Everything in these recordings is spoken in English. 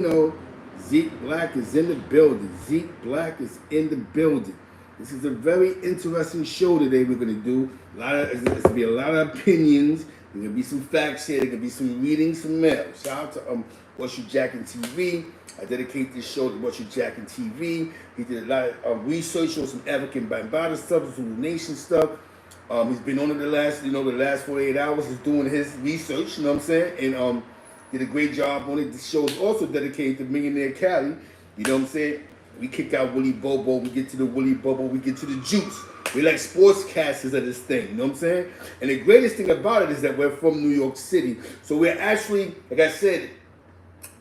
know, Zeke Black is in the building. Zeke Black is in the building. This is a very interesting show today we're going to do. It's going to be a lot of opinions. There's going to be some facts here. There's going to be some readings from mail. Shout out to What You Jacking TV. I dedicate this show to What You Jacking TV. He did a lot of research on some African Bambaataa stuff, some Nation stuff. He's been on it the last 48 hours. He's doing his research, you know what I'm saying? And did a great job on it. This show is also dedicated to Millionaire Cali. You know what I'm saying? We kick out Willie Bobo. We get to the Willie Bobo. We get to the juice. We like sportscasters of this thing. You know what I'm saying? And the greatest thing about it is that we're from New York City. So we're actually, like I said,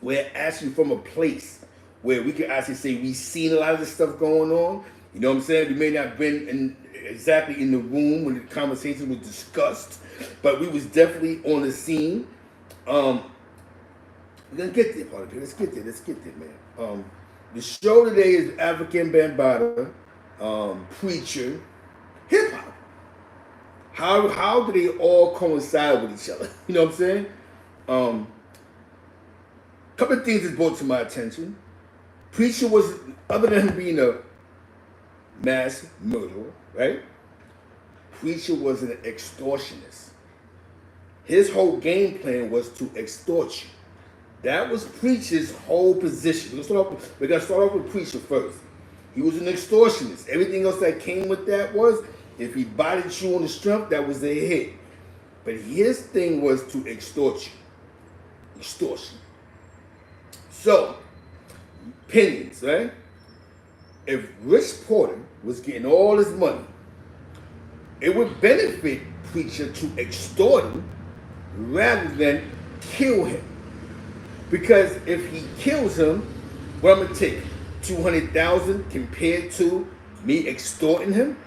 we're actually from a place where we can actually say we've seen a lot of this stuff going on. You know what I'm saying? We may not have been exactly in the room when the conversation was discussed, but we was definitely on the scene. We're gonna get there, part of it. Let's get there, man. The show today is African Bambaataa, preacher, hip hop. How do they all coincide with each other? You know what I'm saying? Couple of things that brought to my attention. Preacher was, other than him being a mass murderer, right? Preacher was an extortionist. His whole game plan was to extort you. That was Preacher's whole position. We're gonna start off with Preacher first. He was an extortionist. Everything else that came with that was, if he bodied you on the strength, that was a hit. But his thing was to extort you. Extortion. So, opinions, right? If Rich Porter was getting all his money, it would benefit Preacher to extort him rather than kill him. Because if he kills him, what I'm gonna take? 200,000 compared to me extorting him?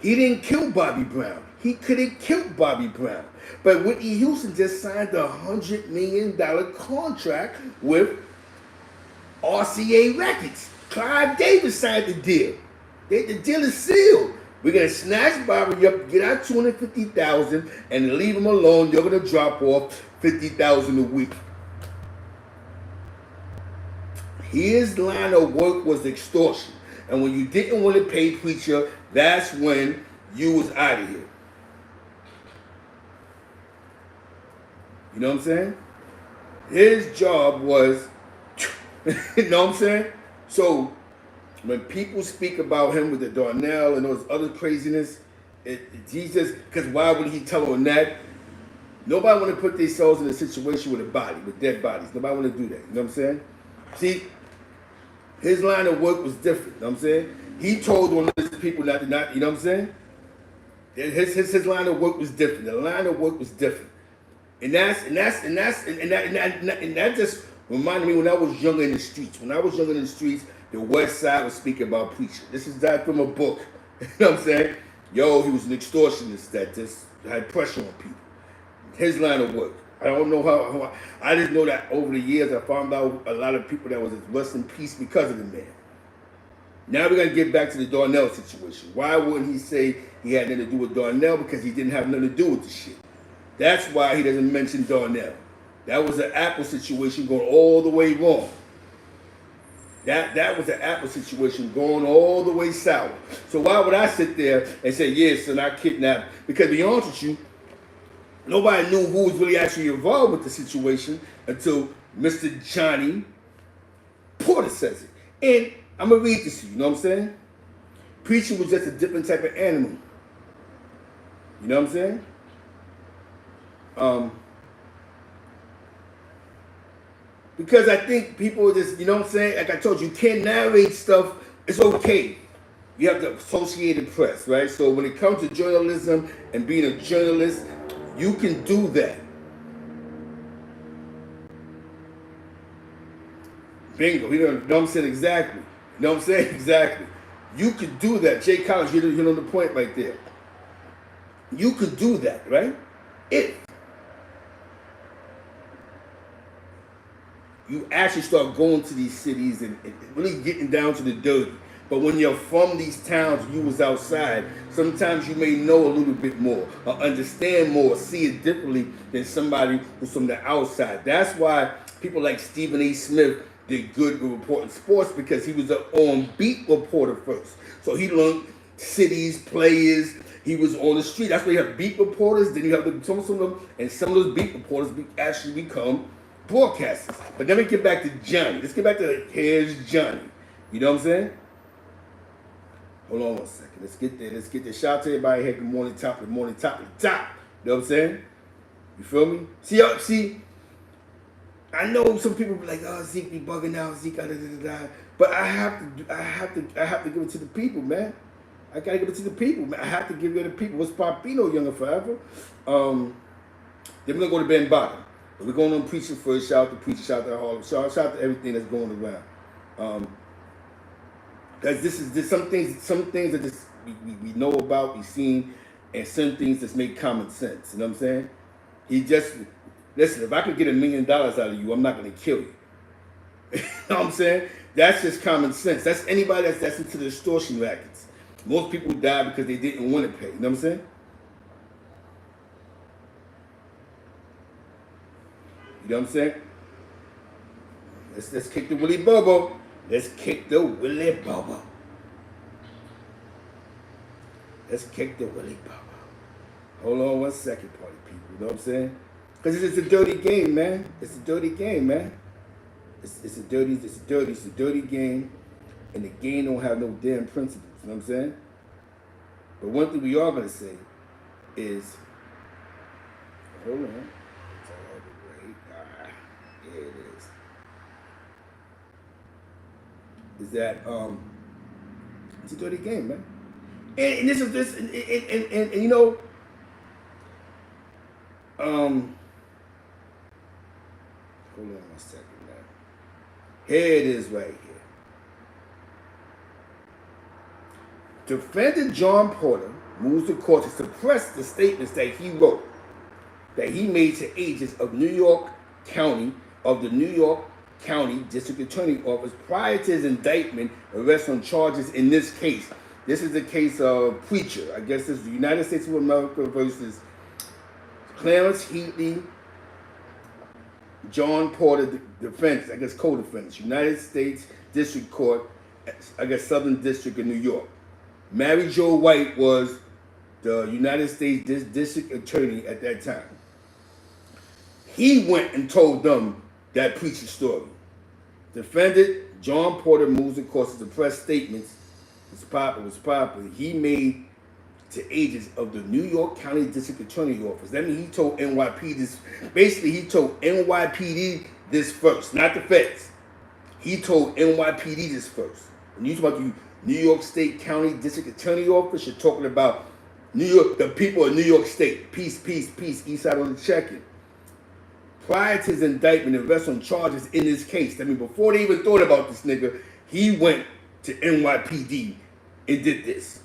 He didn't kill Bobby Brown. He could have killed Bobby Brown. But Whitney Houston just signed a $100 million contract with RCA Records. Clive Davis signed the deal. The deal is sealed. We're gonna snatch Bobby up, get our 250,000, and leave him alone. They're gonna drop off 50,000 a week. His line of work was extortion, and when you didn't want to pay Preacher, that's when you was out of here. You know what I'm saying? His job was, you know what I'm saying? So when people speak about him with the Darnell and those other craziness, Jesus, because why would he tell on that? Nobody want to put themselves in a situation with a body, with dead bodies. Nobody want to do that. You know what I'm saying? See, his line of work was different. You know what I'm saying? He told one of his people not, you know what I'm saying? His line of work was different. The line of work was different. And that just reminded me when I was younger in the streets. When I was younger in the streets, the West Side was speaking about Preacher. This is that from a book. You know what I'm saying? Yo, he was an extortionist that just had pressure on people. His line of work. I don't know how I just know that over the years I found out a lot of people that was rest in peace because of the man. Now we're gonna get back to the Darnell situation. Why wouldn't he say he had nothing to do with Darnell? Because he didn't have nothing to do with the shit. That's why he doesn't mention Darnell. That was an Apple situation going all the way wrong. That was an Apple situation going all the way sour. So why would I sit there and say, yes, son, I kidnapped? Because to be honest with you, nobody knew who was really actually involved with the situation until Mr. Johnny Porter says it. And I'm going to read this to you, you know what I'm saying? Preacher was just a different type of animal. You know what I'm saying? Because I think people just, you know what I'm saying? Like I told you, you can't narrate stuff. It's okay. You have the Associated Press, right? So when it comes to journalism and being a journalist, you can do that. Bingo. You know what I'm saying? Exactly. You know what I'm saying? Exactly. You could do that. Jay Collins, you know the point right there. You could do that, right? If you actually start going to these cities and really getting down to the dirty. But when you're from these towns, you was outside, sometimes you may know a little bit more, or understand more, or see it differently than somebody who's from the outside. That's why People like Stephen A. Smith did good with reporting sports because he was an on-beat reporter first. So he learned cities, players. He was on the street. That's why you have beat reporters. Then you have some of them, and some of those beat reporters actually become broadcasters. But then we get back to Johnny. Let's get back to here's Johnny. You know what I'm saying? Hold on one second. Let's get there. Let's get there. Shout out to everybody here. Good morning, top of the morning, top of the top. You know what I'm saying? You feel me? See, I know some people be like, oh, Zeke be bugging out, Zeke, da da da da. But I have to give it to the people, man. I gotta give it to the people, man. I have to give it to the people. What's Papino Younger Forever? Then we're gonna go to Bambaataa. We're going on preaching first. Shout out to preaching, shout out to Harlem, shout out to everything that's going around. Because this some things that just we know about, we've seen, and some things that make common sense. You know what I'm saying? Listen, if I could get $1 million out of you, I'm not gonna kill you. You know what I'm saying? That's just common sense. That's anybody that's into the extortion rackets. Most people die because they didn't want to pay. You know what I'm saying? You know what I'm saying? Let's kick the Willy Bobo. Let's kick the Willy Bobo. Let's kick the Willy Bobo. Hold on one second, party people. You know what I'm saying? Because it's a dirty game, man. It's a dirty game, man. It's a dirty game. And the game don't have no damn principles. You know what I'm saying? But one thing we are going to say is, hold on. There it is. Is that it's a dirty game, man. And this is and you know, hold on one second, man. Here it is right here. Defendant John Porter moves the court to suppress the statements that he wrote, that he made to agents of the New York County District Attorney Office prior to his indictment, arrest on charges in this case. This is the case of Preacher. I guess this is the United States of America versus Clarence Heatley, John Porter, defense, I guess co-defendants, United States District Court, I guess Southern District of New York. Mary Jo White was the United States District Attorney at that time. He went and told them that Preacher story. Defendant John Porter moves the court to suppress statements was popular. He made to agents of the New York County District Attorney Office. That means he told NYPD this. Basically, he told NYPD this first, not the feds. He told NYPD this first. When you talk about the New York State County District Attorney Office, you're talking about New York, the people of New York State. Peace, peace, peace. East side on the check-in. Prior to his indictment and arrest on charges in this case, I mean, before they even thought about this nigga, he went to NYPD and did this.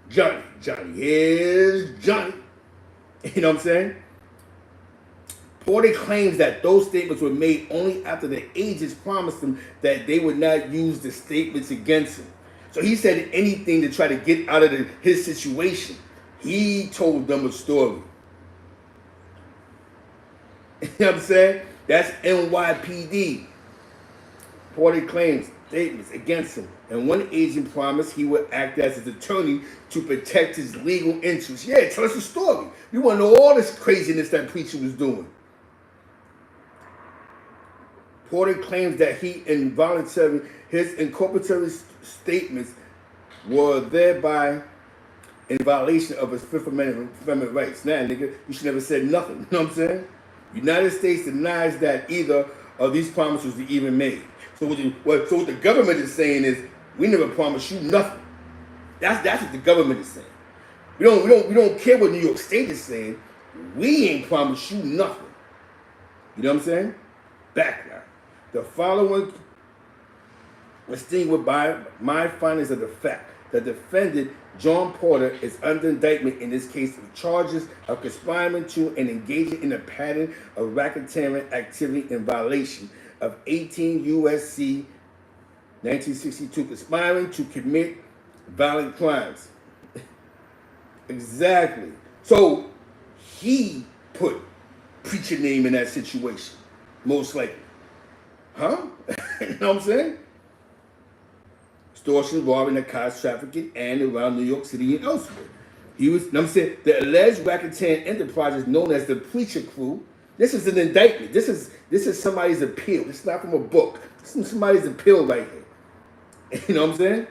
Johnny, here's Johnny. You know what I'm saying? Porter claims that those statements were made only after the agents promised him that they would not use the statements against him. So he said anything to try to get out of his situation. He told them a story. You know what I'm saying? That's NYPD. Porter claims statements against him, and one agent promised he would act as his attorney to protect his legal interests. Yeah, tell us a story. We want to know all this craziness that Preacher was doing. Porter claims that his inculpatory statements were thereby in violation of his Fifth Amendment rights. Now, nigga, you should never said nothing. You know what I'm saying? United States denies that either of these promises were even made. So what the government is saying is, we never promised you nothing. That's what the government is saying. We don't care what New York State is saying. We ain't promised you nothing. You know what I'm saying? Background. The following was distinguished by my findings of the fact that defendant John Porter is under indictment in this case of charges of conspiring to and engaging in a pattern of racketeering activity in violation of 18 U.S.C. 1962, conspiring to commit violent crimes. Exactly. So he put Preacher name in that situation, most likely. Huh? You know what I'm saying? Extortion, robbery, narcotics trafficking, and around New York City and elsewhere. He was, I'm saying, the alleged racketeering enterprise is known as the Preacher Crew. This is an indictment. This is somebody's appeal. This is not from a book. This is somebody's appeal right here. You know what I'm saying?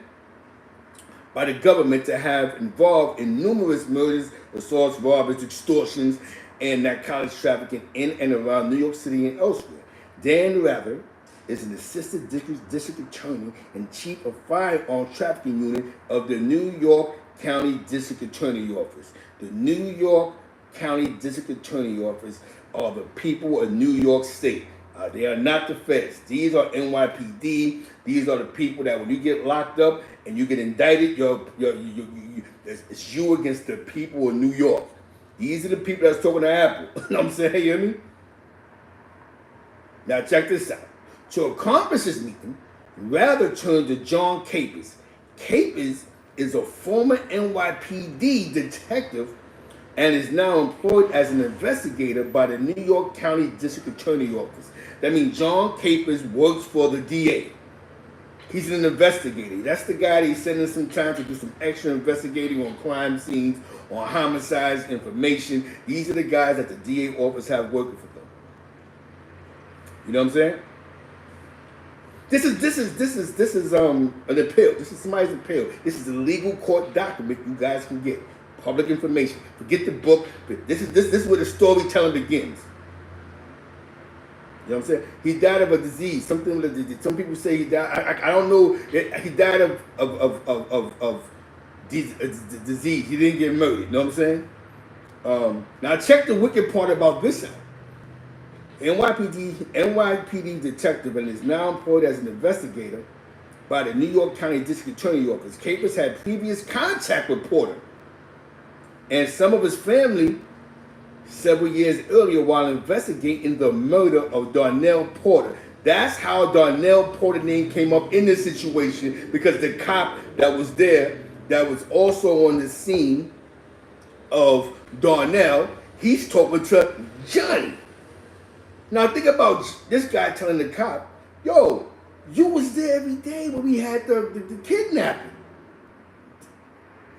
By the government to have involved in numerous murders, assaults, robberies, extortions, and narcotics trafficking in and around New York City and elsewhere. Dan Rather is an assistant district attorney and chief of firearms trafficking unit of the New York County District Attorney Office. The New York County District Attorney Office are the people of New York State. They are not the feds. These are NYPD. These are the people that when you get locked up and you get indicted, it's you against the people of New York. These are the people that's talking to Apple. You know what I'm saying? You hear me? Now check this out. To accomplish this meeting, Rather turned to John Capers. Capers is a former NYPD detective and is now employed as an investigator by the New York County District Attorney Office. That means John Capers works for the DA. He's an investigator. That's the guy that he's sending some time to do some extra investigating on crime scenes, on homicides, information. These are the guys that the DA office have working for them. You know what I'm saying? This is an appeal. This is somebody's appeal. This is a legal court document you guys can get. Public information. Forget the book. This is where the storytelling begins. You know what I'm saying? He died of a disease. Something. Some people say he died. I don't know. He died of disease. He didn't get murdered. You know what I'm saying? Now check the wicked part about this out. NYPD detective and is now employed as an investigator by the New York County District Attorney Office. Capers had previous contact with Porter and some of his family several years earlier while investigating the murder of Darnell Porter. That's how Darnell Porter's name came up in this situation, because the cop that was there, that was also on the scene of Darnell, he's talking to Johnny. Now think about this guy telling the cop, yo, you was there every day when we had the kidnapping.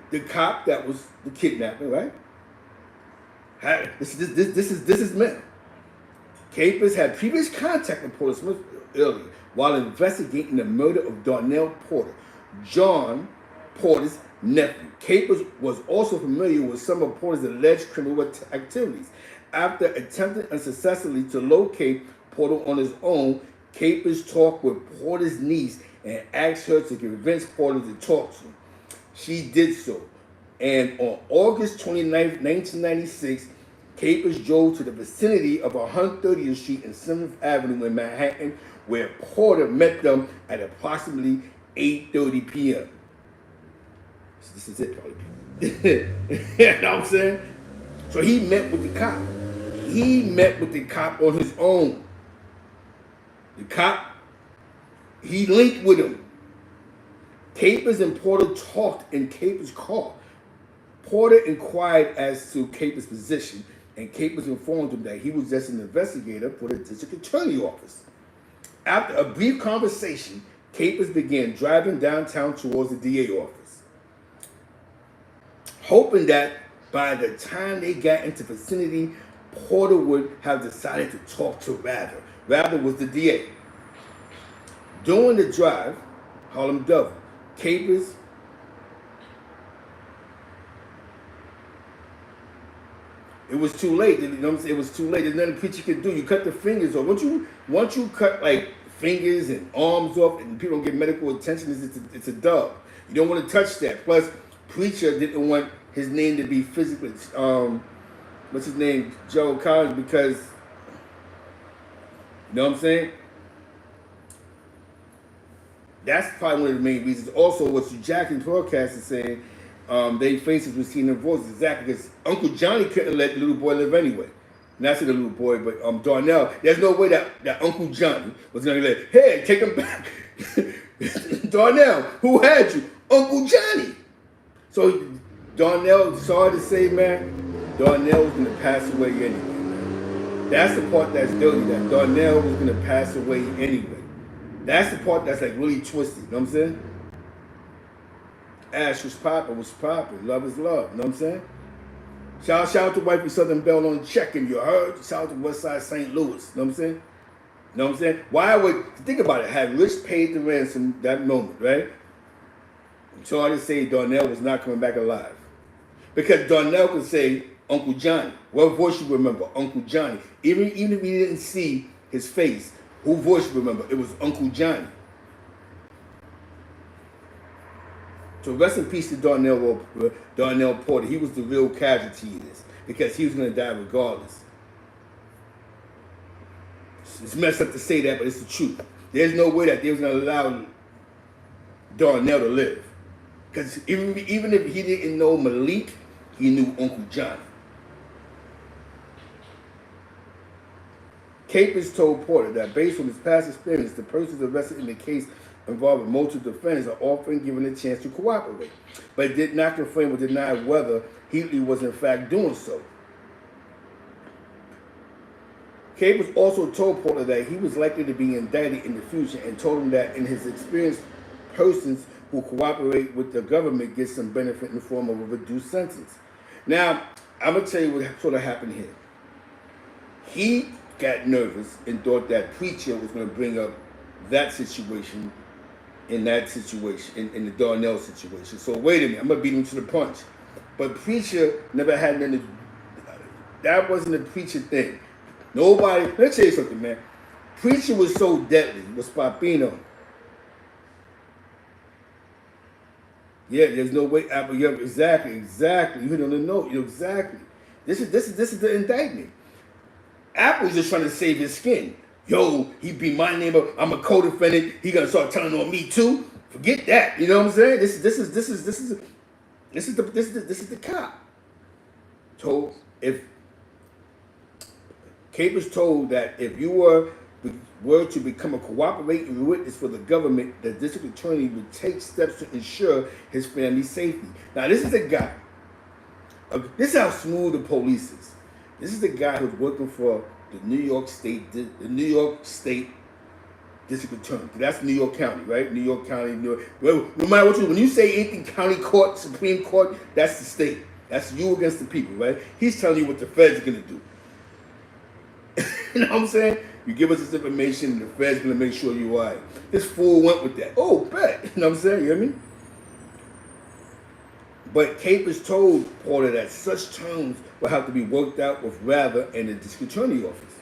The cop that was the kidnapping, right? This is men. Capers had previous contact with Porter Smith earlier while investigating the murder of Darnell Porter, John Porter's nephew. Capers was also familiar with some of Porter's alleged criminal activities. After attempting unsuccessfully to locate Porter on his own, Capers talked with Porter's niece and asked her to convince Porter to talk to him. She did so. And on August 29, 1996, Capers drove to the vicinity of 130th Street and 7th Avenue in Manhattan, where Porter met them at approximately 8:30 p.m. So this is it, probably. You know what I'm saying? So he met with the cop. He met with the cop on his own. The cop, he linked with him. Capers and Porter talked in Capers' car. Porter inquired as to Capers' position, and Capers informed him that he was just an investigator for the district attorney office. After a brief conversation, Capers began driving downtown towards the DA office, hoping that by the time they got into the vicinity, Porter would have decided to talk to Rather. Rather was the DA. During the drive, Harlem Double, Capers it was too late. You know what I'm saying? It was too late. There's nothing preacher could do. You cut the fingers off. Once you cut like fingers and arms off, and people don't get medical attention, it's a dub. You don't want to touch that. Plus, preacher didn't want his name to be physically, what's his name, Joe Collins, because, you know what I'm saying? That's probably one of the main reasons. Also, what Jackson's broadcast is saying, they faces were seen in voices. Exactly, because Uncle Johnny couldn't let the little boy live anyway. Not say the little boy, but Darnell. There's no way that Uncle Johnny was going to let, hey, take him back. Darnell, who had you? Uncle Johnny. So Darnell, sorry to say, man, Darnell was going to pass away anyway, man. That's the part that's dirty, that Darnell was gonna pass away anyway. That's the part that's like really twisted, you know what I'm saying? Ash was popping, love is love, you know what I'm saying? Shout out to Wifey Southern Belle on checking, you heard? Shout out to Westside St. Louis, you know what I'm saying? You know what I'm saying? Why would, think about it, had Rich paid the ransom that moment, right? It's hard to say Darnell was not coming back alive. Because Darnell could say Uncle Johnny. What voice you remember? Uncle Johnny. Even if you didn't see his face, who voice you remember? It was Uncle Johnny. So rest in peace to Darnell Porter. He was the real casualty of this because he was going to die regardless. It's messed up to say that, but it's the truth. There's no way that they was going to allow Darnell to live. Because even if he didn't know Malik, he knew Uncle Johnny. Capers told Porter that based on his past experience, the persons arrested in the case involving multiple defendants are often given a chance to cooperate, but did not confirm or deny whether Heatley was in fact doing so. Capers also told Porter that he was likely to be indicted in the future and told him that in his experience, persons who cooperate with the government get some benefit in the form of a reduced sentence. Now, I'm going to tell you what sort of happened here. He got nervous and thought that Preacher was going to bring up that situation in the Darnell situation. So wait a minute, I'm going to beat him to the punch. But Preacher never had nothing to, that wasn't a Preacher thing. Nobody, let me tell you something, man. Preacher was so deadly, was Papino. Yeah, there's no way. Yeah, exactly. You hit on the note. Exactly. This is the indictment. Apple's just trying to save his skin. Yo, he be my neighbor. I'm a co-defendant. He gonna start telling on me too. Forget that. You know what I'm saying? This is the cop. Told if Capers told that if you were to become a cooperating witness for the government, the district attorney would take steps to ensure his family's safety. Now, this is a guy. This is how smooth the police is. This is the guy who's working for the New York State District Attorney. That's New York County, right? New York County, New York. Well, no matter what when you say anything county court, Supreme Court, that's the state. That's you against the people, right? He's telling you what the feds are gonna do. You know what I'm saying? You give us this information, and the feds gonna make sure you're all right. This fool went with that. Oh, bet. You know what I'm saying? You hear me? But Capers told Porter that such terms will have to be worked out with Rather and the district attorney office.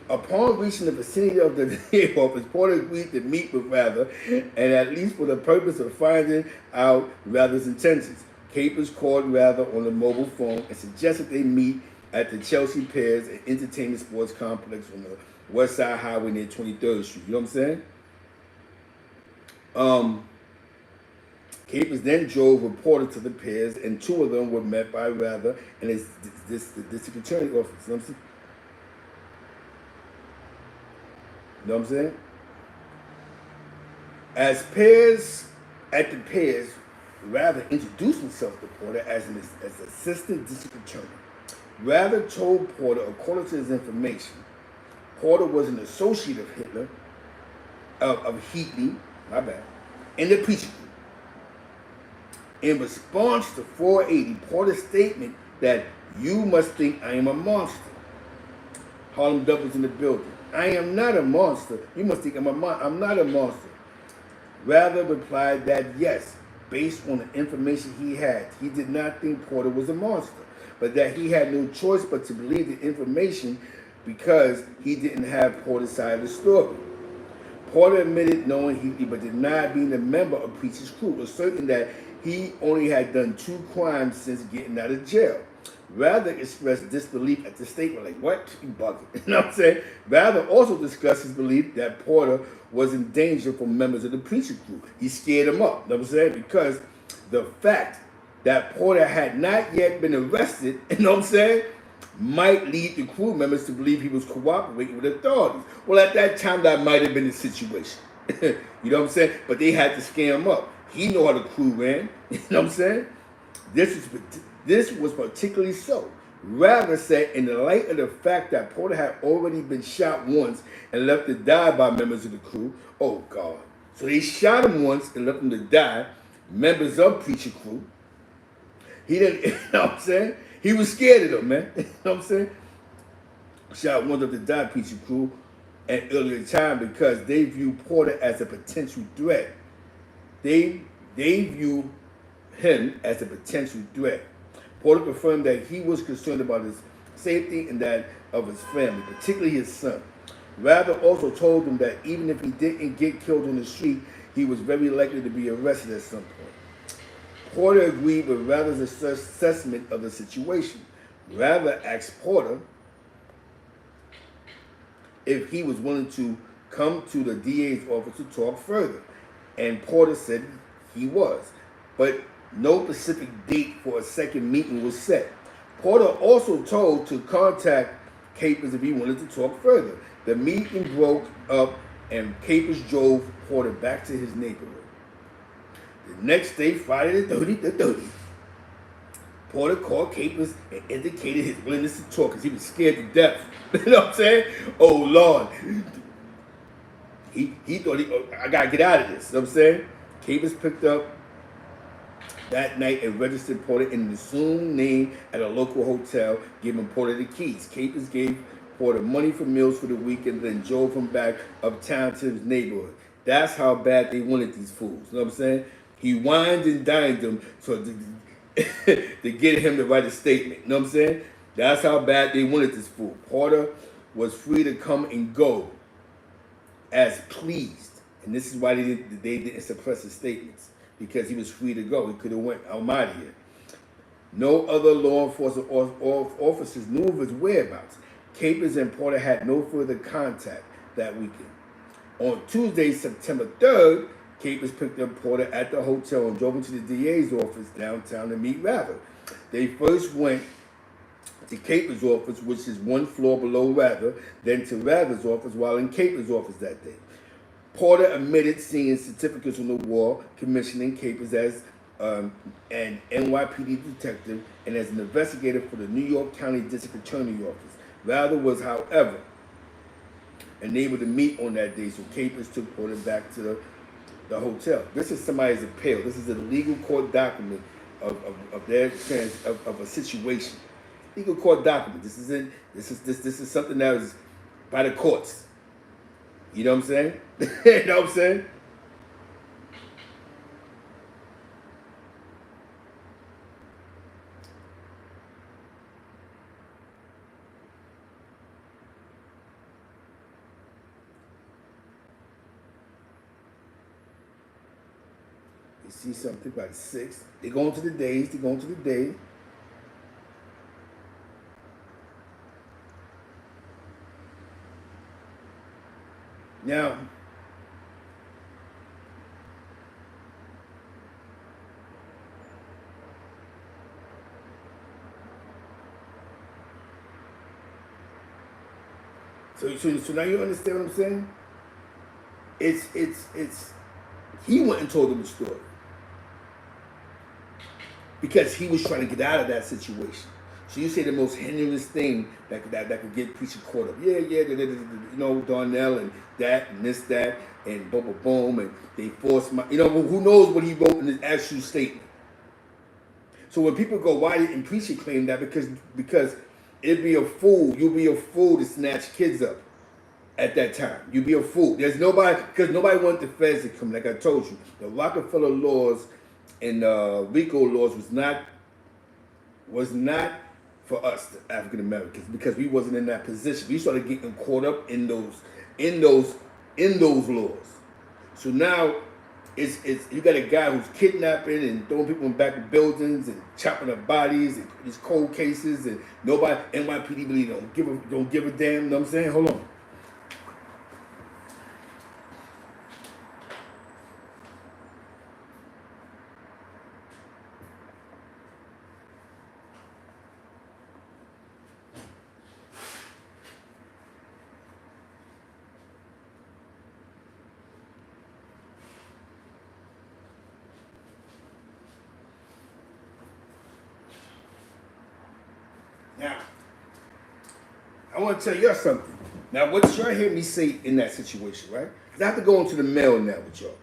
Upon reaching the vicinity of the DA office, Porter agreed to meet with Rather, and at least for the purpose of finding out Rather's intentions. Capers called Rather on the mobile phone and suggested they meet at the Chelsea Piers and Entertainment Sports Complex on the West Side Highway near 23rd Street. You know what I'm saying? Capers then drove a reporter to the Piers, and two of them were met by Rather and the district attorney office. You know what I'm saying? At the Piers, Rather introduced himself to Porter as assistant district attorney. Rather told Porter, according to his information, Porter was an associate of Hitler, of Heatley, in the preaching group. In response to 480, Porter's statement that you must think I am a monster. Harlem Doubles in the building. I am not a monster. You must think I'm not a monster. Rather replied that yes, based on the information he had, he did not think Porter was a monster, but that he had no choice but to believe the information because he didn't have Porter's side of the story. Porter admitted knowing Heatley but denied being a member of Preacher's crew, asserting that he only had done 2 crimes since getting out of jail. Rather expressed disbelief at the statement, like, what? You bugging. You know what I'm saying? Rather also discussed his belief that Porter was in danger from members of the Preacher crew. He scared him up, you know what I'm saying? Because the fact that Porter had not yet been arrested, you know what I'm saying, might lead the crew members to believe he was cooperating with authorities. Well, at that time, that might have been the situation. You know what I'm saying? But they had to scare him up. He knew how the crew ran. You know what I'm saying? This was particularly so Rather said, in the light of the fact that Porter had already been shot once and left to die by members of the crew. Oh God. So they shot him once and left him to die. Members of Preacher crew. He didn't, you know what I'm saying? He was scared of them, man. You know what I'm saying? Shot once up to die, Preacher crew, at earlier time because they view Porter as a potential threat. They view him as a potential threat. Porter confirmed that he was concerned about his safety and that of his family, particularly his son. Rather also told him that even if he didn't get killed on the street, he was very likely to be arrested at some point. Porter agreed with Rather's assessment of the situation. Rather asked Porter if he was willing to come to the DA's office to talk further, and Porter said he was, but no specific date for a second meeting was set. Porter also told to contact Capers if he wanted to talk further. The meeting broke up and Capers drove Porter back to his neighborhood. The next day, Friday the 30th, Porter called Capers and indicated his willingness to talk because he was scared to death. You know what I'm saying? Oh Lord. He thought I gotta get out of this. You know what I'm saying? Capers picked up that night and registered Porter in an assumed name at a local hotel, giving Porter the keys. Capers gave Porter money for meals for the week and then drove him back uptown to his neighborhood. That's how bad they wanted these fools. You know what I'm saying? He wined and dined them so to get him to write a statement. You know what I'm saying? That's how bad they wanted this fool. Porter was free to come and go as pleased. And this is why they didn't suppress his statements. Because he was free to go. He could have went, I'm out of here. No other law enforcement officers knew of his whereabouts. Capers and Porter had no further contact that weekend. On Tuesday, September 3rd, Capers picked up Porter at the hotel and drove him to the DA's office downtown to meet Rather. They first went to Capers' office, which is one floor below Rather, then to Rather's office while in Capers' office that day. Porter admitted seeing certificates on the wall commissioning Capers as an NYPD detective and as an investigator for the New York County District Attorney Office. Rather was, however, unable to meet on that day, so Capers took Porter back to the hotel. This is somebody's appeal. This is a legal court document of their experience of a situation. Legal court document. This is something that was by the courts. You know what I'm saying? You know what I'm saying? You see something about 6. They go into the days. They go into the day. Now, so now you understand what I'm saying? It's he went and told them the story because he was trying to get out of that situation. So you say the most heinous thing that could get Preacher caught up. Yeah, you know, Darnell and that and this, that, and boom, boom, boom, and they forced my, you know, who knows what he wrote in his actual statement. So when people go, why didn't Preacher claim that? Because it'd be a fool. You'll be a fool to snatch kids up at that time. You'd be a fool. There's nobody, because nobody wanted the feds to come. Like I told you, the Rockefeller laws and RICO laws was not for us, the African Americans, because we wasn't in that position. We started getting caught up in those laws. So now it's you got a guy who's kidnapping and throwing people in back of buildings and chopping up bodies and these cold cases, and nobody, NYPD really don't give a damn. You know what I'm saying? Hold on. Now, I want to tell you something. Now, what y'all hear me say in that situation, right? Because I have to go into the mail now with y'all.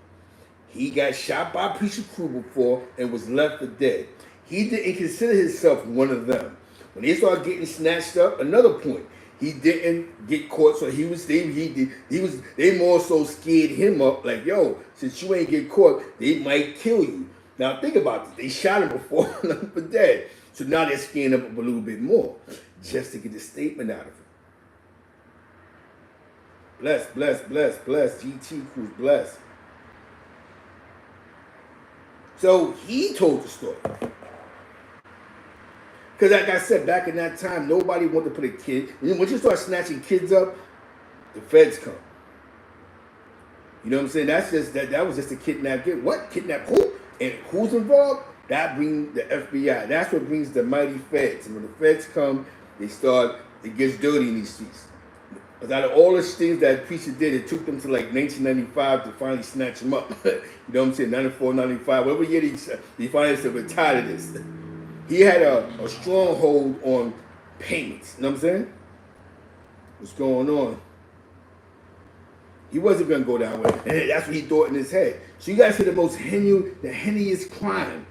He got shot by a piece of crew before and was left for dead. He didn't consider himself one of them. When they started getting snatched up, another point, he didn't get caught, so they more so scared him up, like, yo, since you ain't get caught, they might kill you. Now think about this. They shot him before and left for dead. So now they're scaring him up a little bit more, just to get a statement out of him. Bless, bless, bless, bless. GT Cruz, bless. So he told the story. Because like I said, back in that time, nobody wanted to put a kid. Once you start snatching kids up, the feds come. You know what I'm saying? That was just a kidnap kid. What? Kidnap who? And who's involved? That brings the FBI. That's what brings the mighty feds. And when the feds come, it gets dirty in these streets. Because out of all the things that Preacher did, it took them to like 1995 to finally snatch him up. You know what I'm saying? 94, 95, whatever year they finally said, we're tired of this. He had a strong hold on payments. You know what I'm saying? What's going on? He wasn't going to go that way. And that's what he thought in his head. So you guys see the most heinous crime.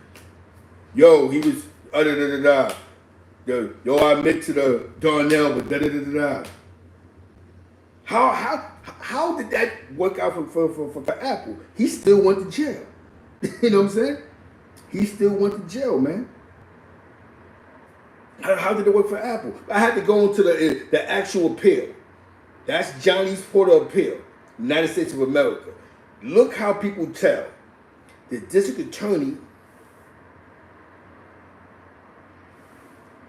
Yo, he was, da-da-da-da-da. Yo, I admit to the Darnell, but da-da-da-da-da. How did that work out for Apple? He still went to jail. You know what I'm saying? He still went to jail, man. How did it work for Apple? I had to go into the actual appeal. That's Johnny's Porter appeal, United States of America. Look how people tell. The district attorney, you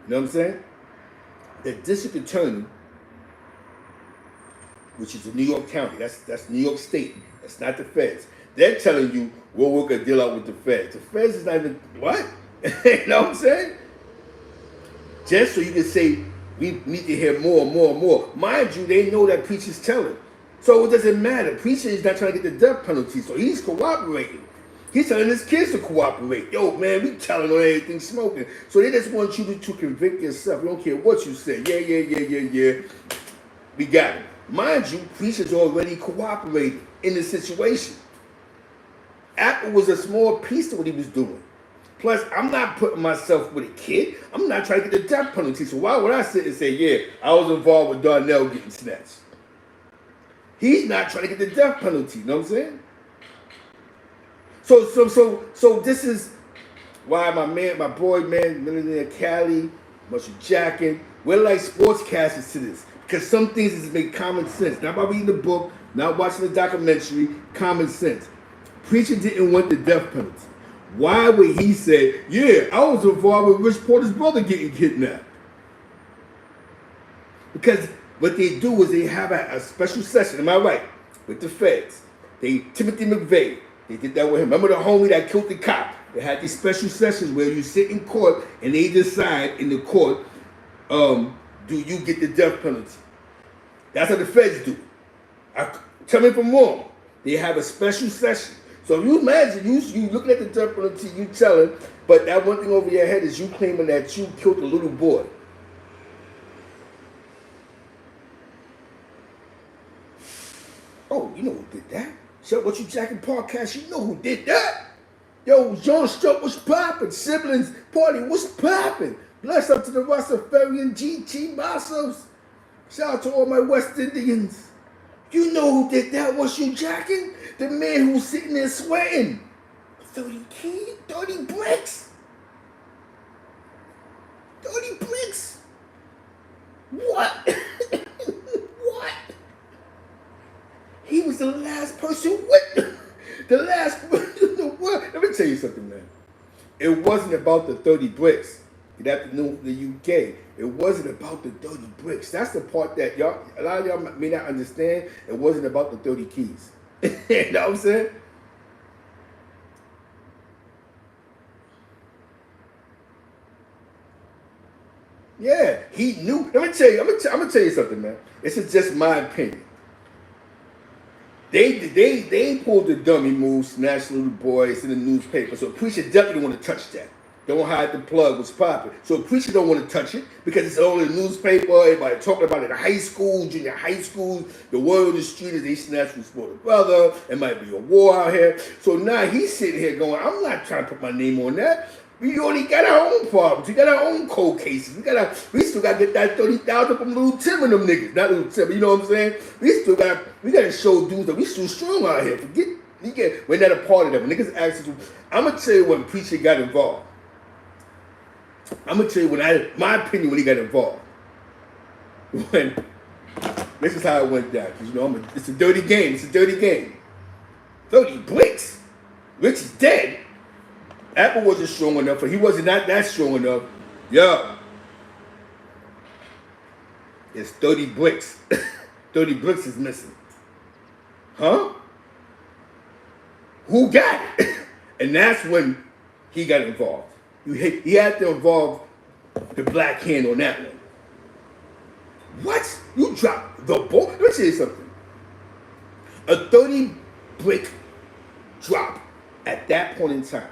know what I'm saying? The district attorney, which is in New York County, that's New York State, that's not the feds. They're telling you, we'll work a deal out with the feds. The feds is not even, what? You know what I'm saying? Just so you can say, we need to hear more and more and more. Mind you, they know that Preacher's telling. So it doesn't matter. Preacher is not trying to get the death penalty, so he's cooperating. He's telling his kids to cooperate. Yo, man, we telling on everything smoking. So they just want you to convict yourself. We don't care what you say. Yeah. We got it. Mind you, Preacher's already cooperating in the situation. Apple was a small piece of what he was doing. Plus, I'm not putting myself with a kid. I'm not trying to get the death penalty. So why would I sit and say, yeah, I was involved with Darnell getting snatched? He's not trying to get the death penalty. You know what I'm saying? So this is why my boy, Millionaire Cali, bunch of jacking, we're like sportscasters to this. Because some things just make common sense. Not by reading the book, not watching the documentary, common sense. Preacher didn't want the death penalty. Why would he say, yeah, I was involved with Rich Porter's brother getting kidnapped? Because what they do is they have a special session, am I right, with the feds. Timothy McVeigh, they did that with him. Remember the homie that killed the cop? They had these special sessions where you sit in court and they decide in the court, do you get the death penalty? That's what the feds do. Tell me if I'm wrong. They have a special session. So you imagine, you looking at the death penalty, you telling, but that one thing over your head is you claiming that you killed a little boy. Oh, you know who did that? So what you jacking podcast, you know who did that? Yo, John Stroke, what's poppin'? Siblings party, what's poppin'? Bless up to the Rastafarian GT Bassos. Shout out to all my West Indians. You know who did that? Was you jacking? The man who's sitting there sweating. 30 bricks. 30 bricks. What? What? He was the last person with the last person in the world. Let me tell you something, man. It wasn't about the 30 bricks. You'd have to know the UK. It wasn't about the 30 bricks. That's the part that a lot of y'all may not understand. It wasn't about the 30 keys. You know what I'm saying? Yeah, he knew. Let me tell you. I'm gonna tell you something, man. This is just my opinion. They pulled the dummy move, snatched little boys in the newspaper. So Preacher definitely want to touch that. Don't hide the plug was popping. So preacher don't want to touch it because it's all in the newspaper. Everybody talking about it in high school, junior high schools. The word on the street is they snatched from for the brother. It might be a war out here. So now he's sitting here going, I'm not trying to put my name on that. We already got our own problems. We got our own cold cases. We still got to get that 30,000 from Little Tim and them niggas. Not Little Tim, you know what I'm saying? We got to show dudes that we still strong out here. We're not a part of them. When niggas ask us, I'm going to tell you when preacher got involved. I'm going to tell you my opinion when he got involved. This is how it went down. Because, you know, it's a dirty game. It's a dirty game. 30 bricks. Rich is dead. Apple wasn't strong enough, he wasn't not that strong enough. Yo. It's 30 bricks. 30 bricks is missing. Huh? Who got it? And that's when he got involved. He had to involve the black hand on that one. What? You dropped the ball? Let me tell you something. A 30 brick drop at that point in time.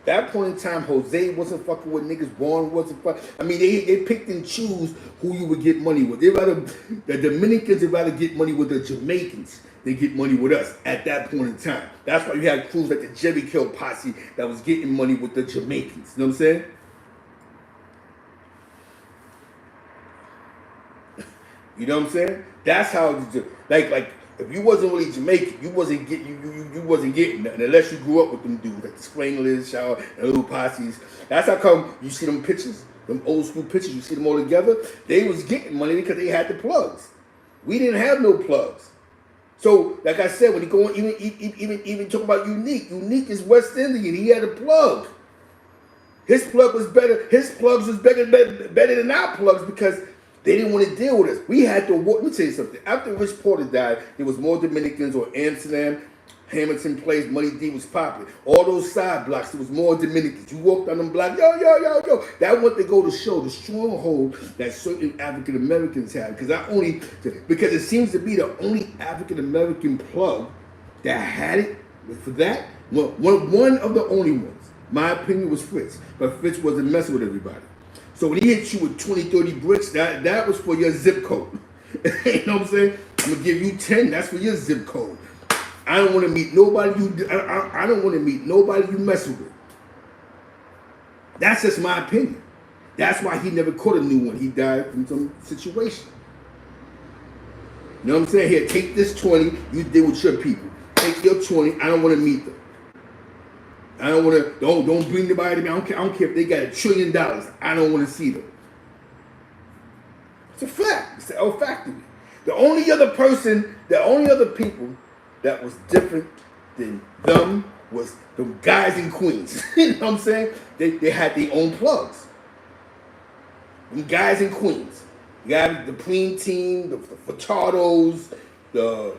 That point in time, Jose wasn't fucking with niggas. Vaughn wasn't fucking. I mean, they picked and choose who you would get money with. The Dominicans would rather get money with the Jamaicans than get money with us at that point in time. That's why you had crews like the Jerry Kill posse that was getting money with the Jamaicans. You know what I'm saying? You know what I'm saying? That's how like if you wasn't really Jamaican, you wasn't getting nothing unless you grew up with them dudes like the Springlers, Shaw, and little posses. That's how come you see them pictures, them old school pictures. You see them all together. They was getting money because they had the plugs. We didn't have no plugs. So like I said, when you go on, even talk about Unique is West Indian. He had a plug. His plug was better. His plugs was better than our plugs because they didn't want to deal with us. We had to walk. Let me tell you something. After Rich Porter died, there was more Dominicans on Amsterdam, Hamilton Place, Money D was popular. All those side blocks, there was more Dominicans. You walked on them blocks, yo. That what they go to show the stronghold that certain African Americans have. Because it seems to be the only African American plug that had it for that. One of the only ones. My opinion was Fritz, but Fritz wasn't messing with everybody. So when he hit you with 20, 30 bricks, that was for your zip code. You know what I'm saying? I'm gonna give you 10. That's for your zip code. I don't want to meet nobody I don't want to meet nobody you messing with. That's just my opinion. That's why he never caught a new one. He died from some situation. You know what I'm saying? Here, take this 20. You deal with your people. Take your 20. I don't want to meet them. I don't want to. Don't bring nobody to me. I don't care if they got $1 trillion. I don't want to see them. It's a fact. It's a fact to me. The only other people that was different than them was the guys in Queens. You know what I'm saying? They had their own plugs. Them guys in Queens. You got the Preem Team, the Furtados, the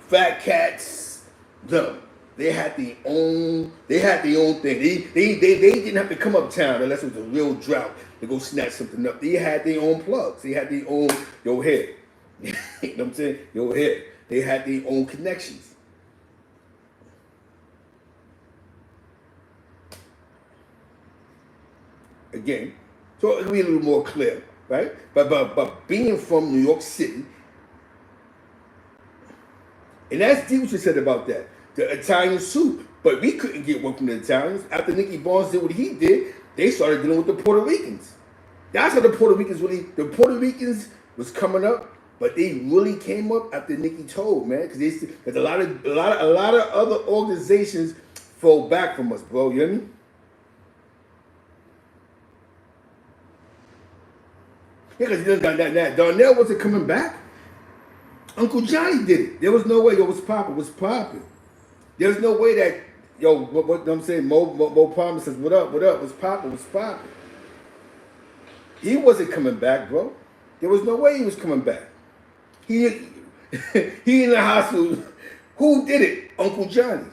Fat Cats, them. They had their own thing. They didn't have to come uptown unless it was a real drought to go snatch something up. They had their own plugs. They had their own your head. You know what I'm saying? Your head. They had their own connections. Again, so it'll be a little more clear, right? But being from New York City, and that's deep what you said about that. The Italian soup, but we couldn't get work from the Italians. After Nicky Barnes did what he did, they started dealing with the Puerto Ricans. That's how the Puerto Ricans was coming up, but they really came up after Nicky told, man, because a lot of other organizations fell back from us, bro. You hear me? Yeah, because Darnell wasn't coming back. Uncle Johnny did it. There was no way. Yo, what's popping? There's no way that, what I'm saying, Mo Palmer says, what up, what's popping? He wasn't coming back, bro. There was no way he was coming back. He in the hospital. Who did it? Uncle Johnny.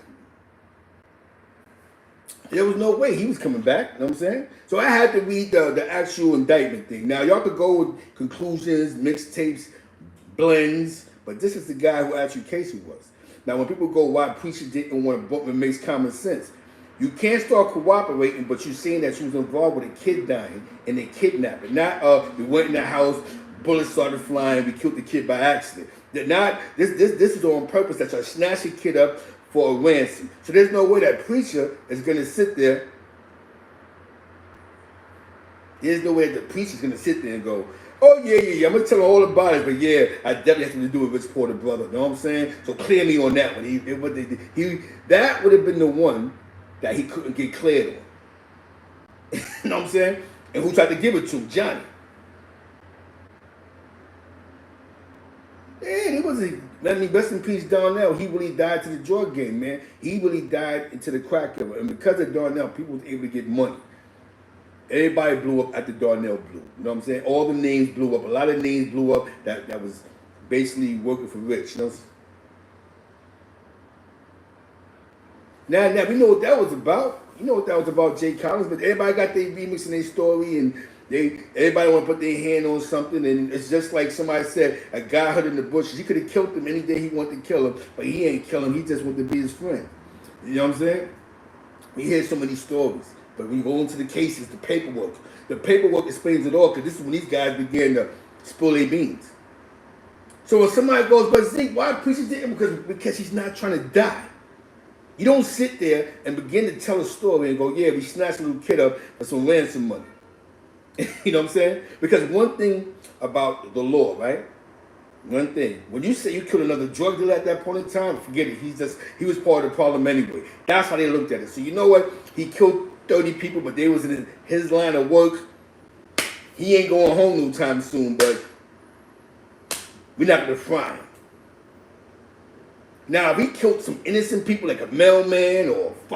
There was no way he was coming back, you know what I'm saying? So I had to read the actual indictment thing. Now, y'all could go with conclusions, mixtapes, blends, but this is the guy who actually Casey was. Now, when people go, why preacher didn't want to bump, it makes common sense. You can't start cooperating, but you're saying that she was involved with a kid dying and they kidnapped it. Not we went in the house, bullets started flying, we killed the kid by accident. That not this is on purpose that y'all snatch the kid up for a ransom. So there's no way that preacher is gonna sit there. There's no way that the preacher's gonna sit there and go, oh yeah, I'm gonna tell her all about it, but yeah, I definitely have to do with Rich Porter brother. You know what I'm saying? So clear me on that one. That would have been the one that he couldn't get cleared on. You know what I'm saying? And who tried to give it to him? Johnny. Man, he wasn't. I mean, rest in peace, Darnell. He really died to the drug game, man. He really died into the crack era. And because of Darnell, people was able to get money. Everybody blew up after Darnell blew. You know what I'm saying? All the names blew up. A lot of names blew up that was basically working for Rich. You know? Now we know what that was about. You know what that was about, Jay Collins, but everybody got their remix and their story, and everybody want to put their hand on something, and it's just like somebody said, a guy hurt in the bushes. He could have killed him any day he wanted to kill him, but he ain't kill him. He just wanted to be his friend. You know what I'm saying? We hear so many stories, but when you go into the cases, the paperwork explains it all, because this is when these guys began to spill their beans. So when somebody goes, but Zeke, why preacher didn't? Because he's not trying to die. You don't sit there and begin to tell a story and go, yeah, we snatched a little kid up for some ransom money. You know what I'm saying? Because one thing about the law, right? One thing. When you say you killed another drug dealer at that point in time, forget it. He was part of the problem anyway. That's how they looked at it. So you know what? He killed 30 people, but they was in his line of work. He ain't going home no time soon, but we're not going to fry him. Now, if he killed some innocent people like a mailman or a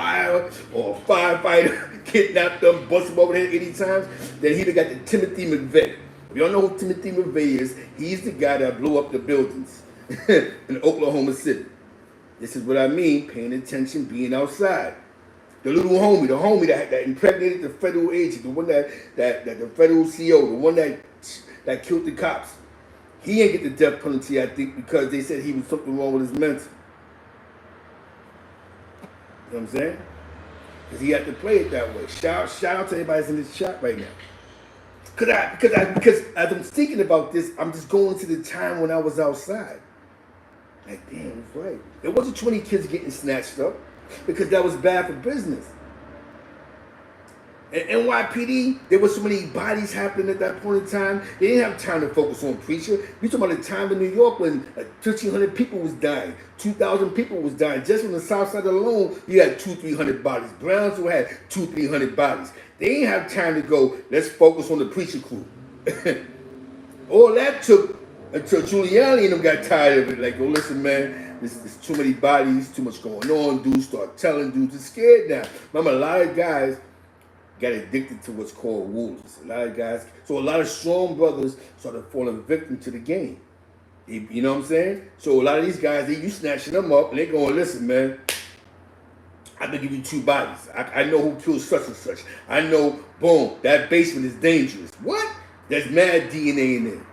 firefighter, kidnapped them, busted them over there 80 times, then he'd have got the Timothy McVeigh. If you don't know who Timothy McVeigh is, he's the guy that blew up the buildings in Oklahoma City. This is what I mean, paying attention, being outside. The little homie, that impregnated the federal agent, the one that the federal CO, the one that killed the cops. He ain't get the death penalty, I think, because they said he was something wrong with his mental. You know what I'm saying? Because he had to play it that way. Shout out to everybody that's in this chat right now. Because as I'm thinking about this, I'm just going to the time when I was outside. Like, damn, it's right. There wasn't 20 kids getting snatched up because that was bad for business. And NYPD, there were so many bodies happening at that point in time. They didn't have time to focus on preacher. We talking about the time in New York when 1,500 people was dying, 2,000 people was dying. Just on the south side alone, you had 200-300 bodies. Brownsville had 200-300 bodies. They didn't have time to go, let's focus on the preacher crew. All that took until Giuliani and them got tired of it. Like, oh, listen, man, there's too many bodies, too much going on. Dudes start telling dudes, they're scared now. Remember, a lot of guys got addicted to what's called wolves. So a lot of strong brothers started falling victim to the game. You know what I'm saying? So a lot of these guys, you snatching them up, and they going, listen, man, I'm gonna give you 2 bodies. I know who killed such and such. I know, boom, that basement is dangerous. What? There's mad DNA in there.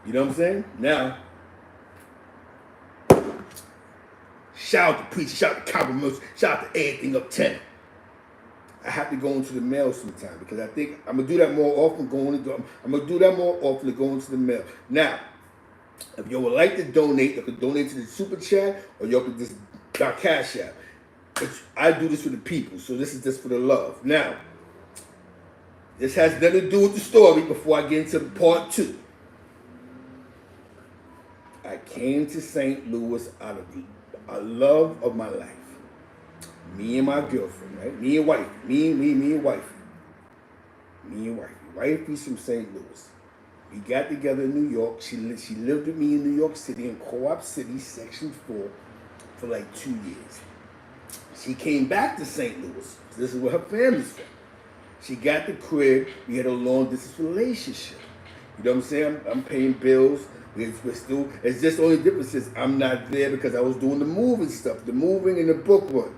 You know what I'm saying? Now, shout out to preacher, shout out to compliments, shout out to everything up 10. I have to go into the mail sometime because I think I'm gonna do that more often. I'm gonna do that more often to go into the mail. Now, if you would like to donate, you can donate to the super chat or you can just Cash App. But I do this for the people, so this is just for the love. Now, this has nothing to do with the story. Before I get into part 2, I came to St. Louis out of a love of my life. Me and my girlfriend, right? Me and wife. Me and wife. Wifey's from St. Louis. We got together in New York. She lived with me in New York City, in Co-op City, Section 4, for like 2 years. She came back to St. Louis. This is where her family's from. She got the crib. We had a long-distance relationship. You know what I'm saying? I'm paying bills. It's just the only difference is I'm not there because I was doing the moving stuff, the moving and the book run.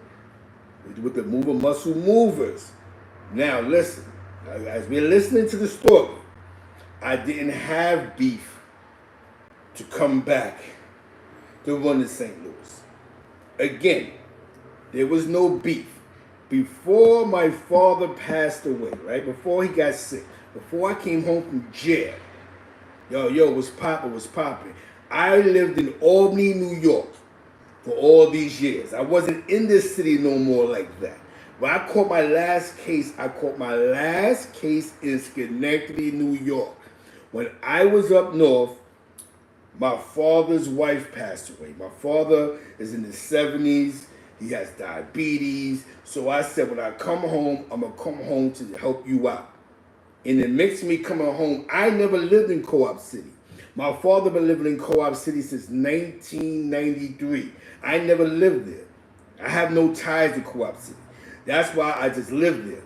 With the Mover Muscle Movers. Now listen, as we're listening to the story, I didn't have beef to come back to run in St. Louis. Again, There was no beef. Before my father passed away, right? Before he got sick, before I came home from jail, what's popping. I lived in Albany, New York for all these years. I wasn't in this city no more like that. When I caught my last case, in Schenectady, New York. When I was up north, my father's wife passed away. My father is in his 70s. He has diabetes. So I said, when I come home, I'm going to come home to help you out. And it makes me coming home. I never lived in Co-op City. My father been living in Co-op City since 1993. I never lived there. I have no ties to Co-op City. That's why I just lived there.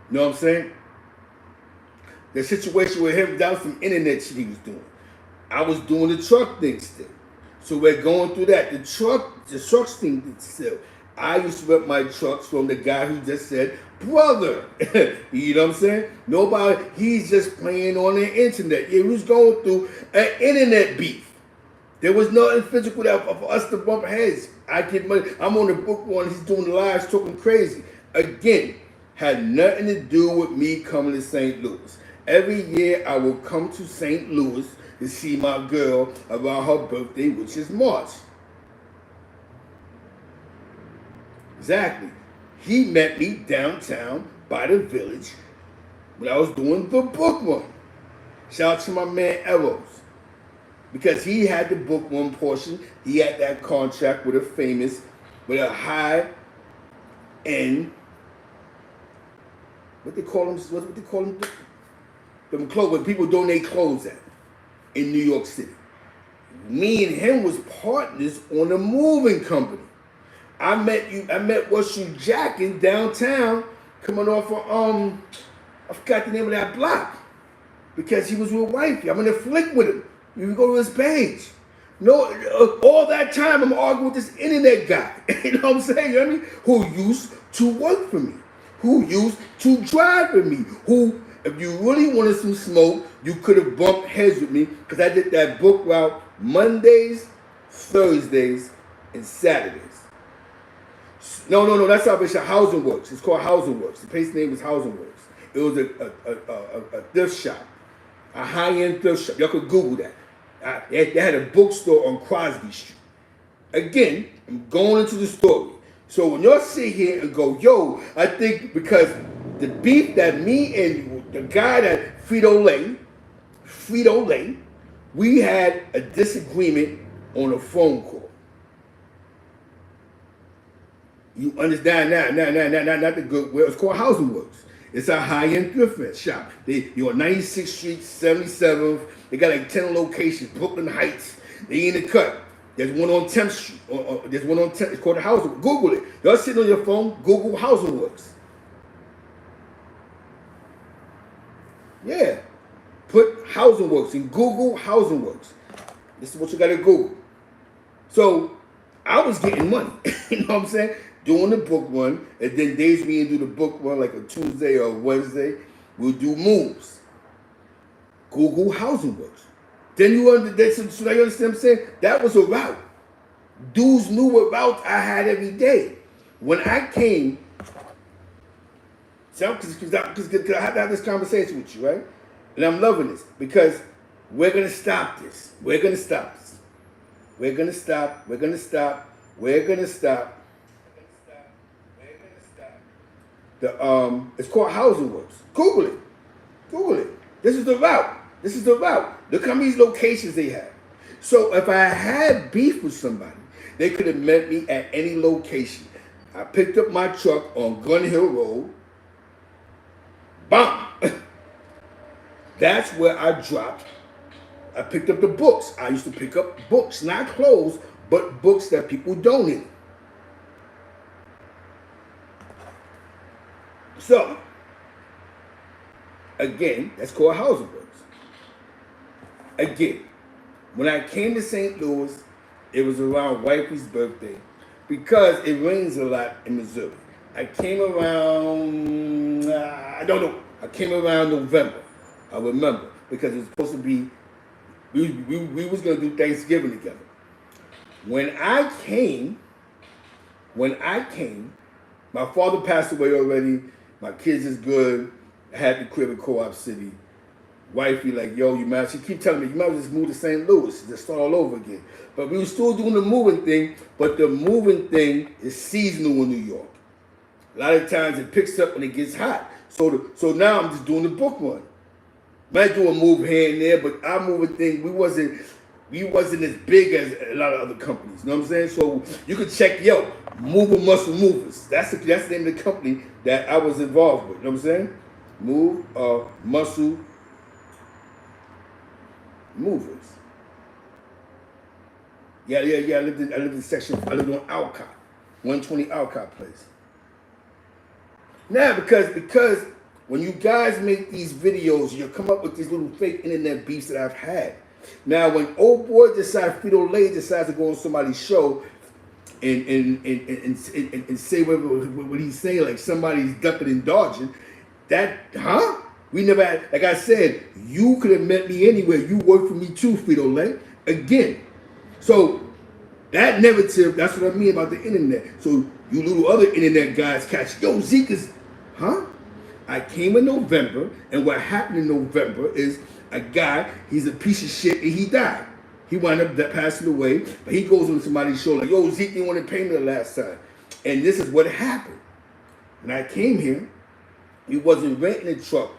You know what I'm saying? The situation with him, that was some internet shit he was doing. I was doing the truck thing still. So we're going through that. The trucks thing still. I used to rent my trucks from the guy who just said, brother. You know what I'm saying? Nobody, he's just playing on the internet. He was going through an internet beef. There was nothing physical for us to bump heads. I get money. I'm on the book one. He's doing lives talking crazy. Again, had nothing to do with me coming to St. Louis. Every year I will come to St. Louis to see my girl around her birthday, which is March. Exactly. He met me downtown by the village when I was doing the book one. Shout out to my man Eros. Because he had the book one portion. He had that contract with a high end, what they call them, them clothes, when people donate clothes at in New York City. Me and him was partners on a moving company. I met what's you jacking downtown, coming off of I forgot the name of that block. Because he was with wifey. I'm in a flick with him. You go to his page. No, all that time I'm arguing with this internet guy. You know what I'm saying? You know what I mean? Who used to work for me. Who used to drive for me. Who, if you really wanted some smoke, you could have bumped heads with me. Because I did that book route Mondays, Thursdays, and Saturdays. No, that's how it's Housing Works. It's called Housing Works. The place name was Housing Works. It was a thrift shop. A high-end thrift shop. Y'all could Google that. They had a bookstore on Crosby Street. Again, I'm going into the story. So when y'all sit here and go, yo, I think because the beef that me and the guy that Frito Lay, we had a disagreement on a phone call. You understand now, not the good, well, it's called Housing Works. It's a high-end thrift shop. You're on 96th Street, 77th. They got like 10 locations, Brooklyn Heights. They in the cut. There's one on 10th Street. There's one on 10th. It's called the Housing Works. Google it. Y'all sitting on your phone, Google Housing Works. Yeah. Put Housing Works and Google Housing Works. This is what you got to Google. So I was getting money. You know what I'm saying? Doing the book one, and then days we didn't do the book one like a Tuesday or a Wednesday. We'll do moves. Google Housing Works. Then you understand, so now you understand what I'm saying? That was a route. Dudes knew what routes I had every day. When I came, because I have to have this conversation with you, right? And I'm loving this because we're going to stop this. We're going to stop this. We're going to stop. We're going to stop. We're going to stop. It's called Housing Works. Google it. This is the route. Look how many locations they have. So if I had beef with somebody, they could have met me at any location. I picked up my truck on Gun Hill Road. Bam! That's where I dropped. I picked up the books. I used to pick up books, not clothes, but books that people donated. So, again, that's called Housing Works. Again, when I came to St. Louis, it was around wifey's birthday because it rains a lot in Missouri. I came around, I don't know, I came around November. I remember because it was supposed to be, we was going to do Thanksgiving together. When I came, when I came, my father passed away already. My kids is good. I had the crib in Co-op City. Wifey like, yo, you might. She keep telling me, you might just move to St. Louis, just start all over again. But we were still doing the moving thing. But the moving thing is seasonal in New York. A lot of times it picks up when it gets hot. So now I'm just doing the book run. Might do a move here and there, but our moving thing, we wasn't as big as a lot of other companies. You know what I'm saying? So you could check, yo, Mover Muscle Movers. That's the name of the company that I was involved with. You know what I'm saying? Move Muscle Movers. Yeah. I lived in section. I lived on Alcott, 120 Alcott Place. Now, because when you guys make these videos, you come up with these little fake internet beefs that I've had. Now, when old boy Frito-Lay decides to go on somebody's show and say what he's saying, like somebody's ducking and dodging, we never had, like I said, you could have met me anywhere. You worked for me too, Frito-Lay. Again. So that narrative, that's what I mean about the internet. So you little other internet guys catch, yo, Zeke is, I came in November, and what happened in November is a guy, he's a piece of shit, and he died. He wound up passing away, but he goes on somebody's show like, yo, Zeke didn't want to pay me the last time. And this is what happened. When I came here, we wasn't renting a truck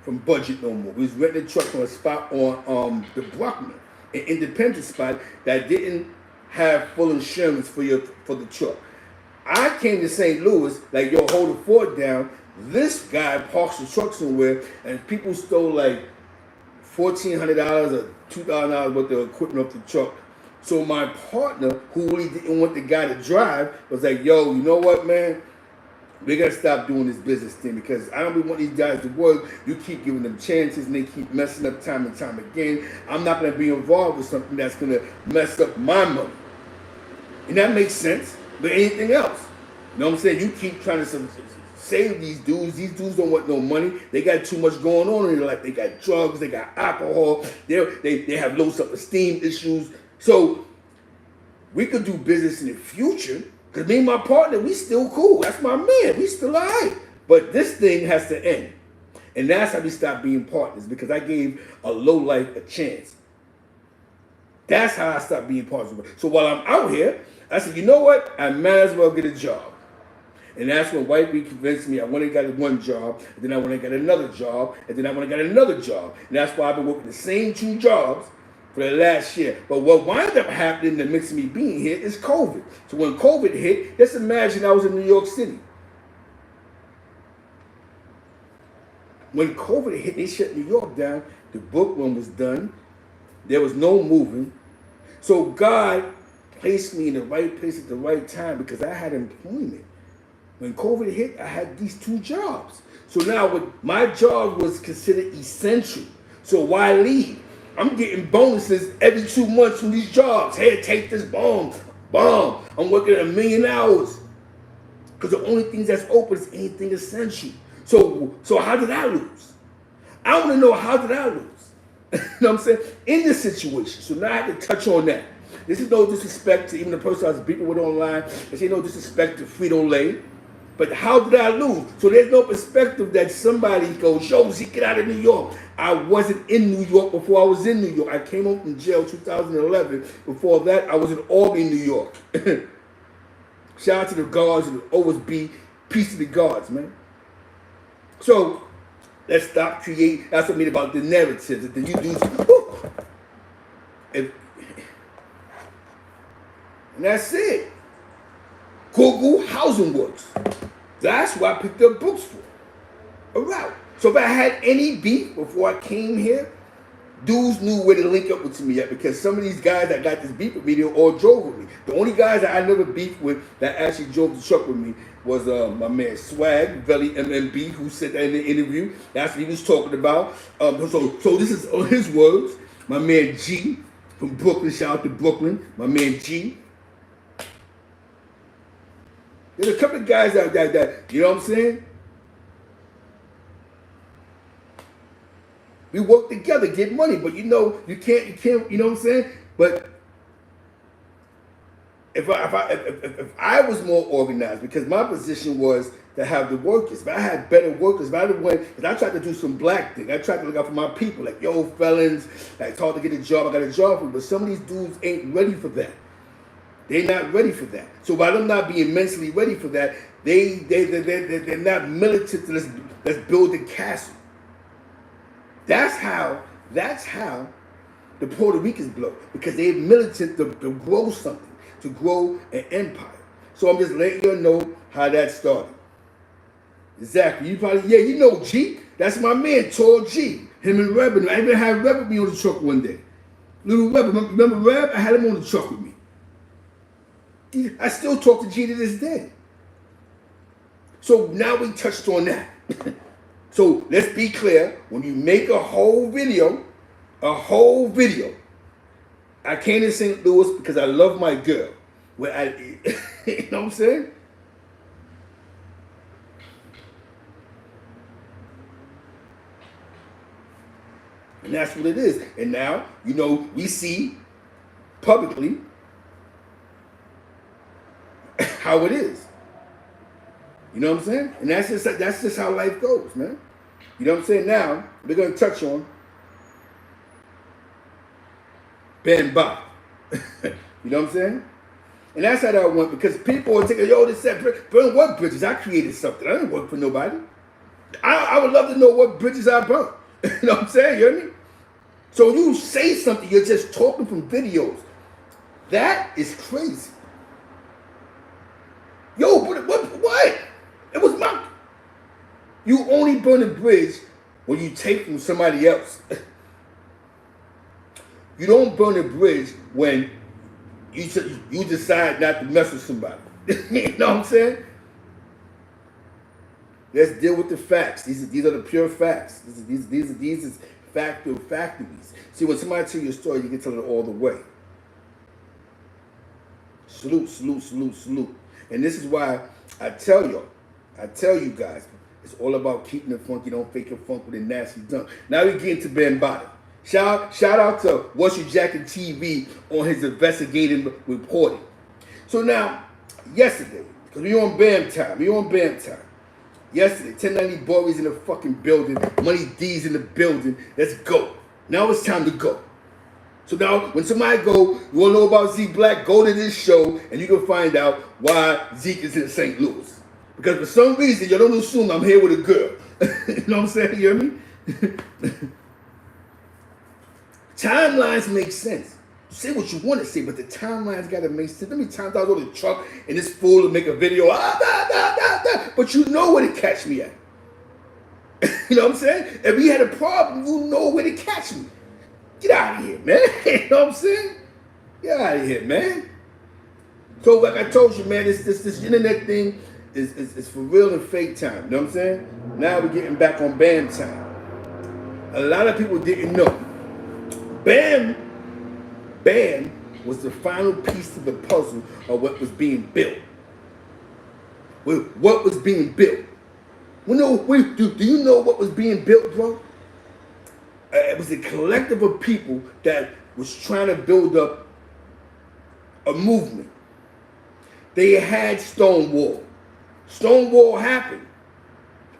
from Budget no more. We was renting a truck from a spot on the Bruckner, an independent spot that didn't have full insurance for the truck. I came to St. Louis, like, yo, hold the fort down. This guy parks the truck somewhere, and people stole like $1,400 or $2,000 worth of equipment off the truck. So my partner, who really didn't want the guy to drive, was like, yo, you know what, man? We gotta stop doing this business thing because I don't really want these guys to work. You keep giving them chances and they keep messing up time and time again. I'm not gonna be involved with something that's gonna mess up my money. And that makes sense, but anything else. You know what I'm saying? You keep trying to save these dudes. These dudes don't want no money. They got too much going on in their life. They got drugs, they got alcohol, they have low self-esteem issues. So we could do business in the future. Because me and my partner, we still cool. That's my man. We still all right. But this thing has to end. And that's how we stopped being partners, because I gave a low life a chance. That's how I stopped being partners. So while I'm out here, I said, you know what? I might as well get a job. And that's when White Bee convinced me I went and got one job, and then I went and got another job, and then I went and got another job. And that's why I've been working the same 2 jobs for the last year. But what wound up happening in the mix of me being here is COVID. So when COVID hit, just imagine I was in New York City. When COVID hit, they shut New York down. The book room was done. There was no moving. So God placed me in the right place at the right time because I had employment. When COVID hit, I had these 2 jobs. So now my job was considered essential. So why leave? I'm getting bonuses every 2 months from these jobs. Hey, take this bomb. I'm working 1 million hours. Because the only thing that's open is anything essential. So how did I lose? I want to know, how did I lose? You know what I'm saying? In this situation. So now I have to touch on that. This is no disrespect to even the person I was beating with online. This ain't no disrespect to Frito-Lay. But how did I lose? So there's no perspective that somebody goes, yo, Zeke, get out of New York. I wasn't in New York before I was in New York. I came home from jail 2011. Before that, I was in Albany, New York. Shout out to the guards and always be peace to the guards, man. So let's stop creating. That's what I mean about the narratives. That you do. And that's it. Google Housing Works. That's what I picked up books for. All right. So if I had any beef before I came here, dudes knew where to link up with me at, because some of these guys that got this beef with me, they all drove with me. The only guys that I never beefed with that actually drove the truck with me was my man Swag, Velly MMB, who said that in the interview. That's what he was talking about. So this is on his words. My man G from Brooklyn, shout out to Brooklyn. My man G. There's a couple of guys out there that, you know what I'm saying? We work together, get money, but you know, you can't, you know what I'm saying? But If I was more organized, because my position was to have the workers. If I had better workers, if I went, because I tried to do some black thing. I tried to look out for my people, like, yo, felons, like, it's hard to get a job, I got a job for you. But some of these dudes ain't ready for that. They're not ready for that. So by them not being mentally ready for that, they're not militant to let's build a castle. That's how the Puerto Ricans blow, because they're militant to grow something, to grow an empire. So I'm just letting you know how that started. Exactly. You probably, yeah, you know G. That's my man, Tall G. Him and Reb. I even had Reb with me on the truck one day. Little Reb, remember Reb? I had him on the truck with me. I still talk to G to this day. So now we touched on that. So let's be clear. When you make a whole video, I came to St. Louis because I love my girl. You know what I'm saying? And that's what it is. And now, you know, we see publicly how it is. You know what I'm saying? And that's just how life goes, man. You know what I'm saying? Now, we're going to touch on Bambaataa. You know what I'm saying? And that's how that went, because people are thinking, yo, this said, burn what bridges? I created something. I didn't work for nobody. I would love to know what bridges I burnt. You know what I'm saying? You hear me? So when you say something, you're just talking from videos. That is crazy. Yo, what? It was my... You only burn a bridge when you take from somebody else. You don't burn a bridge when you decide not to mess with somebody. You know what I'm saying? Let's deal with the facts. These are the pure facts. These is factories. See, when somebody tells you a story, you can tell it all the way. Salute. And this is why I tell you guys, it's all about keeping it funky. Don't fake your funk with a nasty dunk. Now we get into Bambaataa. Shout out to What's Your Jacket TV on his investigative reporting. So now, yesterday, because we on Bam time. Yesterday, 1090 Boris in the fucking building. Money D's in the building. Let's go. Now it's time to go. So now, when somebody go, you want to know about Zeke Black, go to this show, and you can find out why Zeke is in St. Louis. Because for some reason, you don't assume I'm here with a girl. You know what I'm saying? You hear me? Timelines make sense. Say what you want to say, but the timelines got to make sense. How many times I go to the truck and this fool to make a video, but you know where to catch me at. You know what I'm saying? If we had a problem, you know where to catch me. Get out of here, man. You know what I'm saying? Get out of here, man. So like I told you, man, this internet thing is for real and fake time. You know what I'm saying? Now we're getting back on Bam time. A lot of people didn't know. Bam was the final piece of the puzzle of what was being built. What was being built? Do you know what was being built, bro? It was a collective of people that was trying to build up a movement. They had Stonewall. Stonewall happened,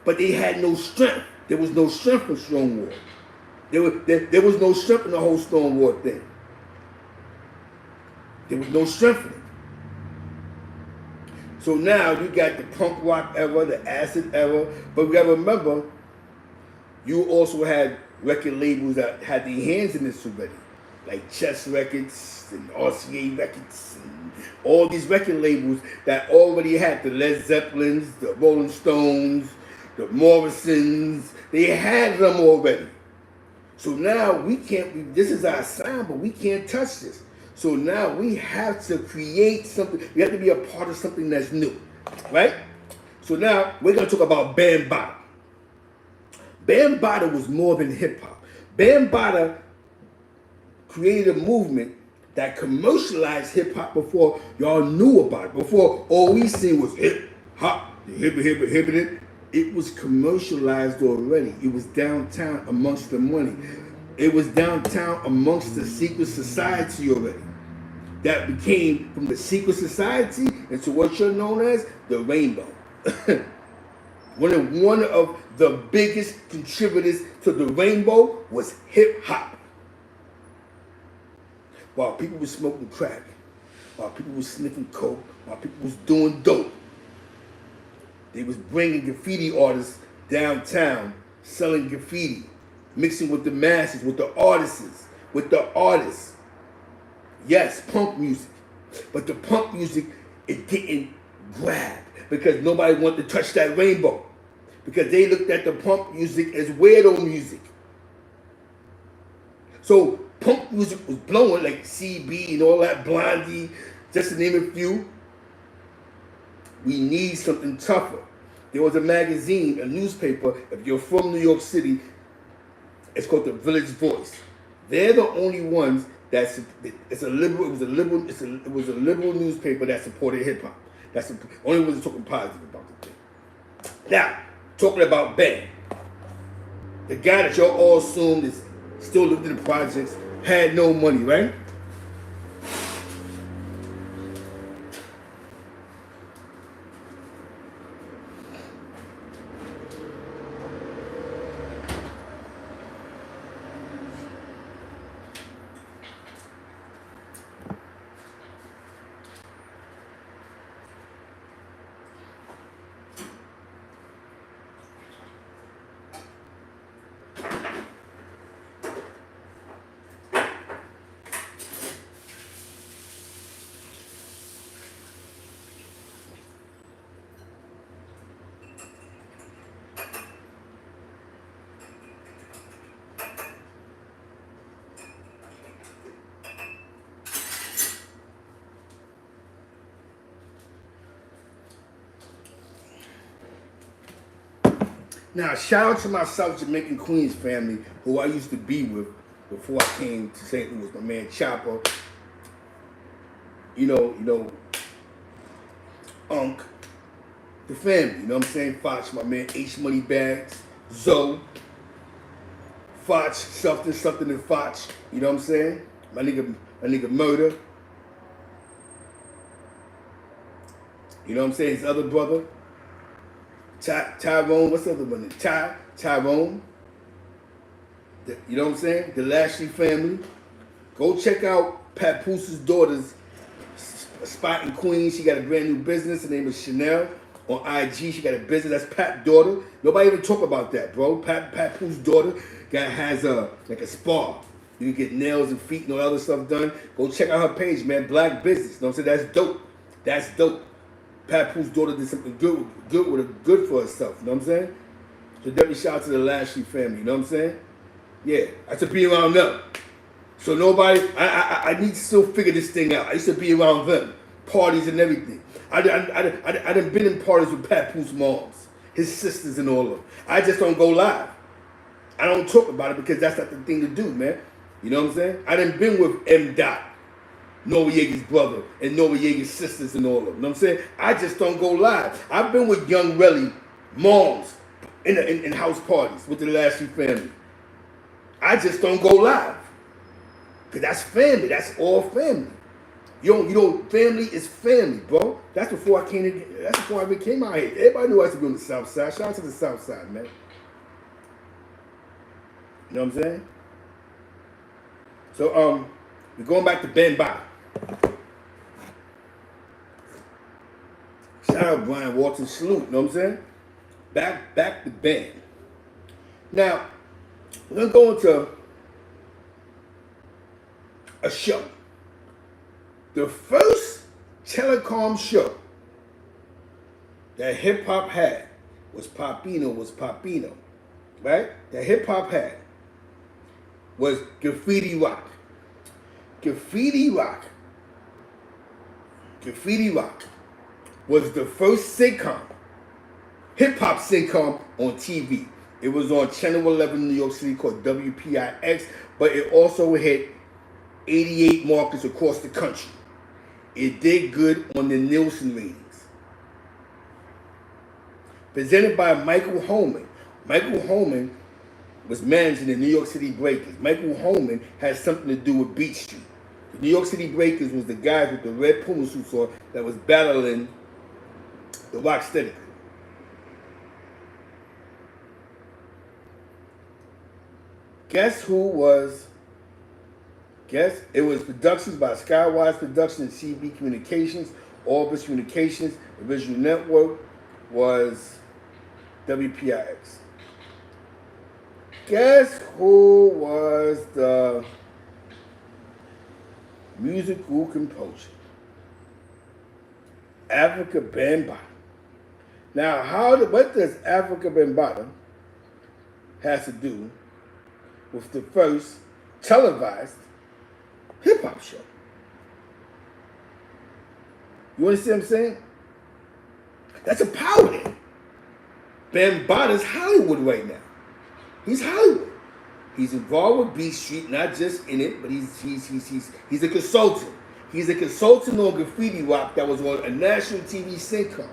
but they had no strength. There was no strength for Stonewall. There was no strength in the whole Stonewall thing. There was no strength in it. So now you got the punk rock era, the acid era, but we gotta remember, you also had record labels that had their hands in this already, like Chess Records and RCA Records, and all these record labels that already had the Led Zeppelins, the Rolling Stones, the Morrisons. They had them already. So now this is our sign, but we can't touch this. So now we have to create something. We have to be a part of something that's new, right? So now we're going to talk about Bambaataa. Bambaataa was more than hip hop. Bambaataa created a movement that commercialized hip hop before y'all knew about it. Before all we seen was hip hop, hip it. It was commercialized already. It was downtown amongst the money. It was downtown amongst the secret society already. that became from the secret society into what you're known as the rainbow. One of the biggest contributors to the rainbow was hip hop. While people were smoking crack, while people were sniffing coke, while people was doing dope, they was bringing graffiti artists downtown, selling graffiti, mixing with the masses, with the artists. Yes, punk music. But the punk music, it didn't grab because nobody wanted to touch that rainbow. Because they looked at the punk music as weirdo music. So punk music was blowing like CB and all that, Blondie, just to name a few. We need something tougher. There was a magazine, a newspaper, if you're from New York City, it's called The Village Voice. They're the only ones it was a liberal newspaper that supported hip hop. That's the only ones talking positive about the thing. Now, talking about Ben, the guy that y'all all assumed is still lived in the projects, had no money, right? Now, shout out to my South Jamaican Queens family, who I used to be with before I came to St. Louis. My man Chopper, you know, Unc, the family. You know what I'm saying? Foch, my man H Money Bags, Zoe, Foch, something and Foch. You know what I'm saying? My nigga Murder. You know what I'm saying? His other brother. Tyrone, what's the other one? Tyrone. You know what I'm saying? The Lashley family. Go check out Papoose' daughter's spot in Queens. She got a brand new business. Her name is Chanel. On IG, she got a business. That's Pap's daughter. Nobody even talk about that, bro. Papoose' daughter has like a spa. You can get nails and feet and all that other stuff done. Go check out her page, man. Black business. You know what I'm saying? That's dope. That's dope. Papoose' daughter did something good for herself, you know what I'm saying? So definitely shout out to the Lashley family, you know what I'm saying? Yeah, I used to be around them. So nobody, I need to still figure this thing out. I used to be around them, parties and everything. I done been in parties with Papoose moms, his sisters and all of them. I just don't go live. I don't talk about it because that's not the thing to do, man. You know what I'm saying? I done been with M. Dot, Noriega's brother, and Noriega's sisters and all of them. You know what I'm saying? I just don't go live. I've been with Young Relly moms in house parties with the Lashley family. I just don't go live. Because that's family. That's all family. You know, family is family, bro. That's before I came out here. Everybody knew I used to be on the South Side. Shout out to the South Side, man. You know what I'm saying? So, we're going back to Bambaataa. Shout out Brian Walton, salute, you know what I'm saying? Back to Ben. Now, we're gonna go into a show. The first telecom show that hip hop had was Popino, right? That hip hop had was Graffiti Rock. Graffiti Rock was the first sitcom, hip-hop sitcom on TV. It was on Channel 11 New York City called WPIX, but it also hit 88 markets across the country. It did good on the Nielsen ratings. Presented by Michael Holman. Michael Holman was managing the New York City Breakers. Michael Holman had something to do with Beat Street. The The New York City Breakers was the guys with the red Puma suits on that was battling the Rocksteady. Guess who was? Guess it was productions by Skywise Productions and CB Communications, Orbis Communications. The original network was WPIX. Guess who was the musical composer? Africa Bambaataa. Now, what does Africa Bambaataa has to do with the first televised hip-hop show? You understand what I'm saying? That's a power there. Bambaataa's Hollywood right now. He's Hollywood. He's involved with B Street, not just in it, but he's a consultant. He's a consultant on graffiti rock that was on a national TV sitcom.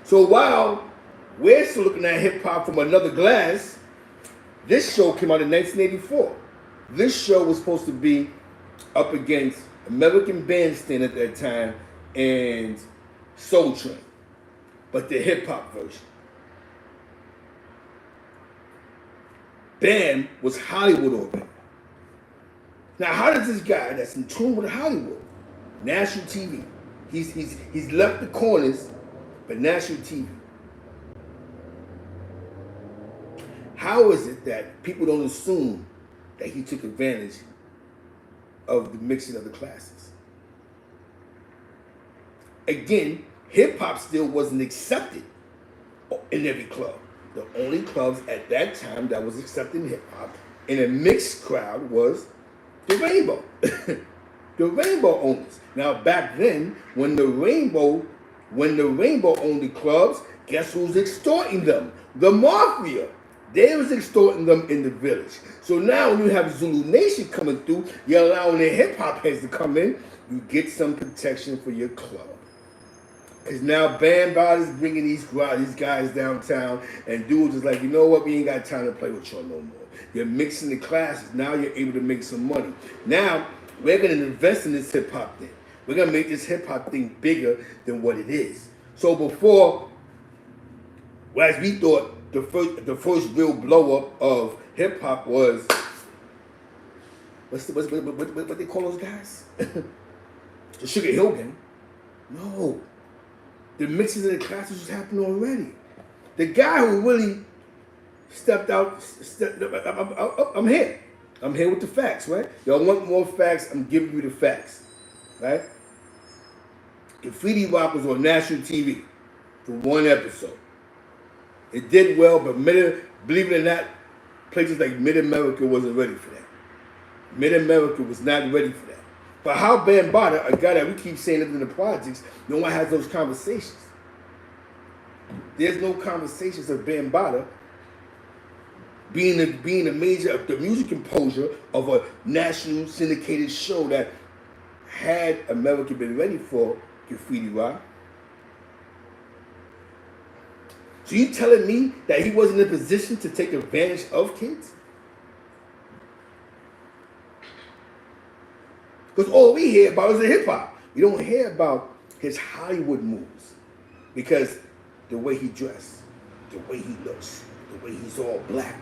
So while we're still looking at hip-hop from another glass, this show came out in 1984. This show was supposed to be up against American Bandstand at that time and Soul Train, but the hip-hop version. Bam was Hollywood already. Now, how does this guy that's in tune with Hollywood, national TV, he's left the corners, but national TV. How is it that people don't assume that he took advantage of the mixing of the classes? Again, hip-hop still wasn't accepted in every club. The only clubs at that time that was accepting hip-hop in a mixed crowd was the Rainbow. The Rainbow owners. Now back then, when the Rainbow owned the clubs, guess who's extorting them? The Mafia. They was extorting them in the village. So now when you have Zulu Nation coming through, you're allowing the hip-hop heads to come in, you get some protection for your club. Because now Bambaataa is bringing these guys downtown, and dudes is like, you know what, we ain't got time to play with y'all no more. You're mixing the classes. Now you're able to make some money. Now we're going to invest in this hip-hop thing. We're going to make this hip-hop thing bigger than what it is. So before, whereas we thought the first real blow-up of hip-hop was, what they call those guys? The Sugar Hill Gang. No. The mixes in the classes was happening already. The guy who really stepped out, I'm here. I'm here with the facts, right? Y'all want more facts? I'm giving you the facts, right? Graffiti Rock was on national TV for one episode. It did well, but believe it or not, places like Mid-America wasn't ready for that. Mid-America was not ready for that. But how Bambaataa, a guy that we keep saying lives in the projects, no one has those conversations. There's no conversations of Bambaataa being a major, the music composer of a national syndicated show that had America been ready for graffiti rock. So you telling me that he wasn't in a position to take advantage of kids? Because all we hear about is the hip-hop. We don't hear about his Hollywood moves. Because the way he dressed, the way he looks, the way he's all black.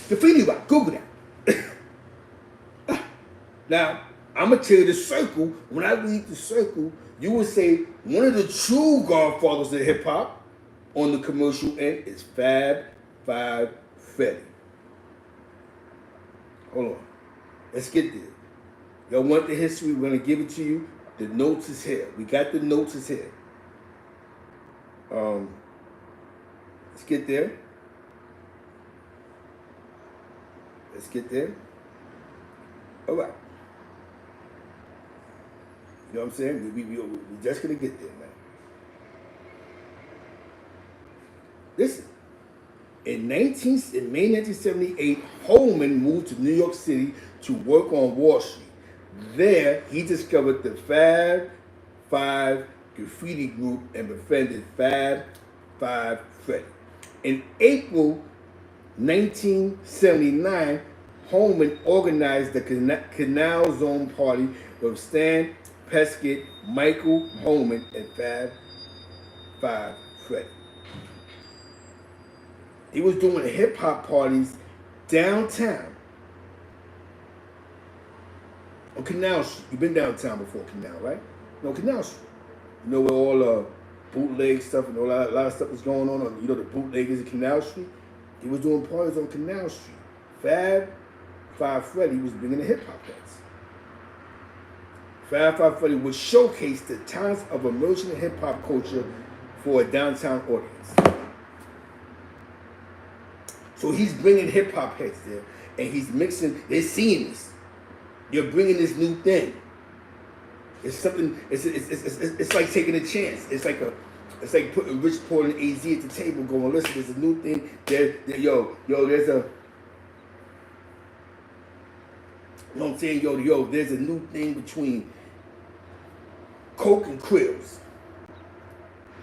Graffiti rock, Google that. Now, I'm going to tell you the circle. When I read the circle, you would say one of the true godfathers of hip-hop on the commercial end is Fab Five Freddy. Hold on. Let's get there. Y'all want the history? We're going to give it to you. The notes is here. We got the notes is here. Let's get there. Let's get there. All right. You know what I'm saying? We're just going to get there, man. Listen. In May 1978, Holman moved to New York City to work on Wall Street. There, he discovered the Fab Five graffiti group and befriended Fab Five Freddy. In April 1979, Holman organized the Canal Zone Party with Stan Pescott, Michael Holman, and Fab Five Freddy. He was doing hip hop parties downtown on Canal Street. You've been downtown before Canal, right? No, Canal Street. You know where all the bootleg stuff and a lot of stuff was going on. You know the bootleggers in Canal Street? He was doing parties on Canal Street. Fab Five Freddy was bringing the hip hop heads. Fab Five Freddy would showcase the talents of emerging hip hop culture for a downtown audience. So he's bringing hip hop heads there, and he's mixing. They're seeing this. You're bringing this new thing. It's something. It's like taking a chance. It's like putting Rich Paul and AZ at the table, going, listen, there's a new thing. Yo, there's a. You know what I'm saying? Yo, there's a new thing between Coke and Krills.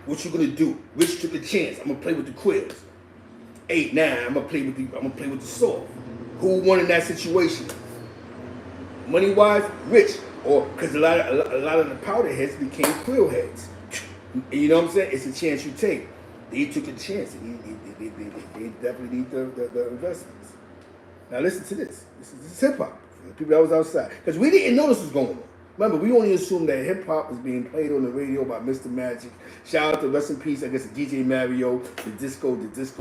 What you gonna do? Rich took a chance. I'm gonna play with the Krills. 8-9. I'm gonna play with the soft. Who won in that situation? Money wise, Rich, or because a lot of the powder heads became Krill heads. You know what I'm saying? It's a chance you take. They took a chance. They definitely need the investments. Now listen to this. This is hip hop. The people that was outside, because we didn't know this was going on. Remember, we only assumed that hip hop was being played on the radio by Mr. Magic. Shout out to rest in peace, I guess, DJ Mario, the disco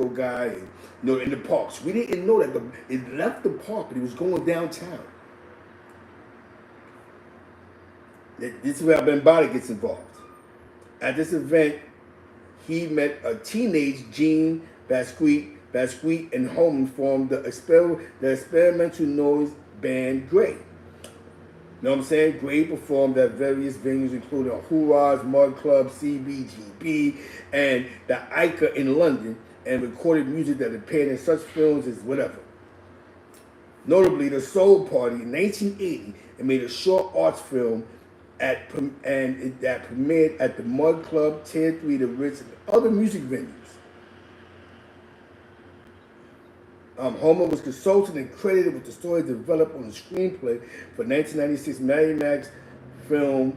guy, and in the parks. We didn't know that it left the park, but it was going downtown. This is where Bambaataa gets involved. At this event, he met a teenage Gene Basquiat and Holman formed the experimental noise band Gray. You know what I'm saying? Gray performed at various venues, including Hoorah's, Mud Club, CBGB, and the Ica in London, and recorded music that appeared in such films as whatever. Notably, the Soul Party in 1980, and made a short arts film that premiered at the Mud Club, Tier 3, the Ritz, and other music venues. Homer was consulted and credited with the story developed on the screenplay for 1996 Mary Max film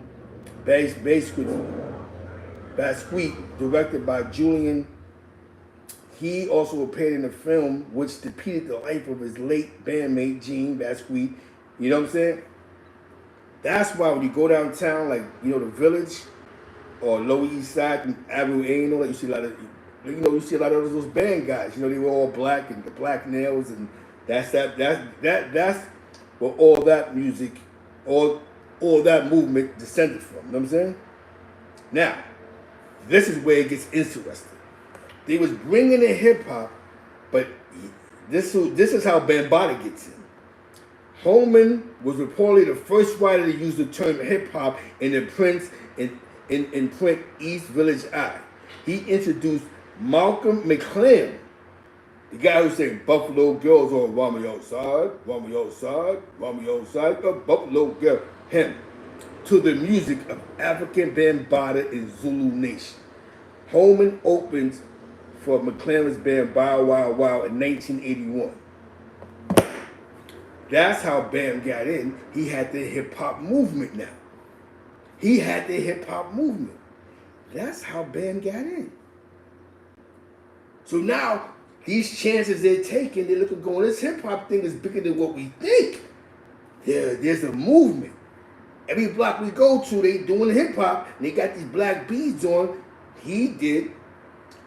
Basquiat, directed by Julian. He also appeared in a film which depicted the life of his late bandmate Gene Basquiat. You know what I'm saying? That's why when you go downtown, like the Village or Lower East Side and Avenue A, you see a lot of. You see a lot of those band guys. They were all black and the black nails, and that's where all that music, all that movement descended from. You know what I'm saying? Now, this is where it gets interesting. They was bringing in hip hop, but this is how Bambaataa gets in. Holman was reportedly the first writer to use the term hip hop in the print East Village Eye. He introduced Malcolm McLaren, the guy who sang Buffalo Girls or Romeo Side, Buffalo Girl, him, to the music of African Bambaataa in Zulu Nation. Holman opens for McLaren's band Bow Wow Wow in 1981. That's how Bam got in. He had the hip hop movement now. That's how Bam got in. So now, these chances they're taking, they're looking going, this hip-hop thing is bigger than what we think. There's a movement. Every block we go to, they doing hip-hop, and they got these black beads on. He did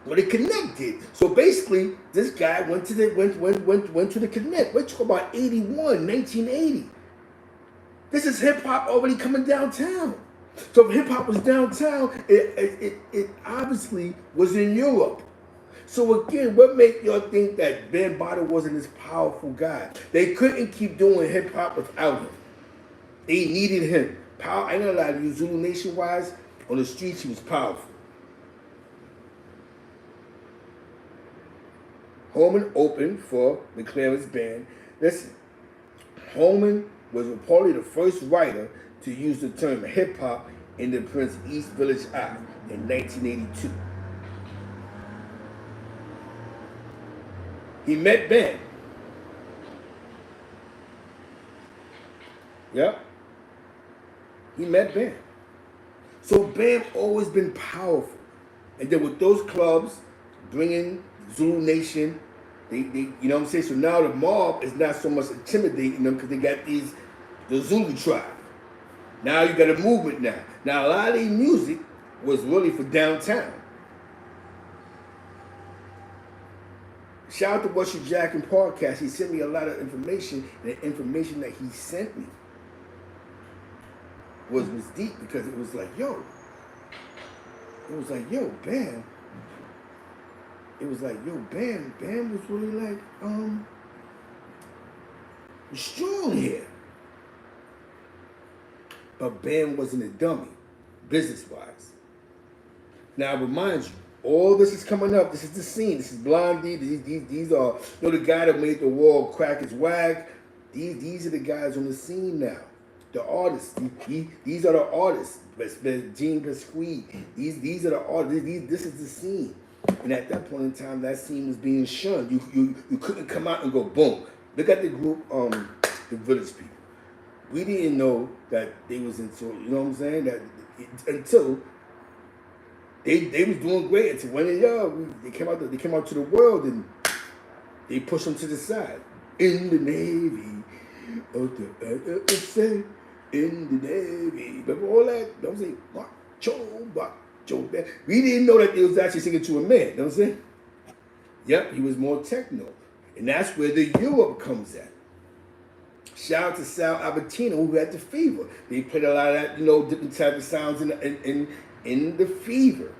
what the Connect did. So basically, this guy went to the Connect. We're talking about 81, 1980. This is hip-hop already coming downtown. So if hip-hop was downtown, it obviously was in Europe. So again, what made y'all think that Bambaataa wasn't this powerful guy? They couldn't keep doing hip hop without him. They needed him. I ain't gonna lie to you, Zulu Nation wise, on the streets he was powerful. Holman opened for McLaren's band. Listen, Holman was reportedly the first writer to use the term hip hop in the Prince East Village Eye in 1982. He met Ben. Yep. He met Bam. So Bam always been powerful. And then with those clubs bringing Zulu Nation, they you know what I'm saying? So now the mob is not so much intimidating them because they got the Zulu tribe. Now you got a movement now. Now a lot of their music was really for downtown. Shout out to What's Your Jack and Podcast. He sent me a lot of information, and the information that he sent me was deep because it was like, yo. It was like, yo, Bam. It was like, yo, Bam was really like, strong here. But Bam wasn't a dummy, business-wise. Now, I remind you, all this is coming up. This is the scene. This is Blondie. These are, you know, the guy that made the wall crack his wag. These are the guys on the scene now. The artists. These are the artists. Gene Pasquille. These are the artists. This is the scene. And at that point in time, that scene was being shunned. You couldn't come out and go boom. Look at the group, the Village People. We didn't know that they was into, you know what I'm saying? That until they was doing great until when they came out to the world and they pushed them to the side. In the Navy, in the Navy. Remember all that? You know what I'm saying? Macho. We didn't know that they was actually singing to a man. You know what I'm saying? Yep, he was more techno. And that's where the Europe comes at. Shout out to Sal Albertino, who had the Fever. They played a lot of that, you know, different type of sounds in the Fever.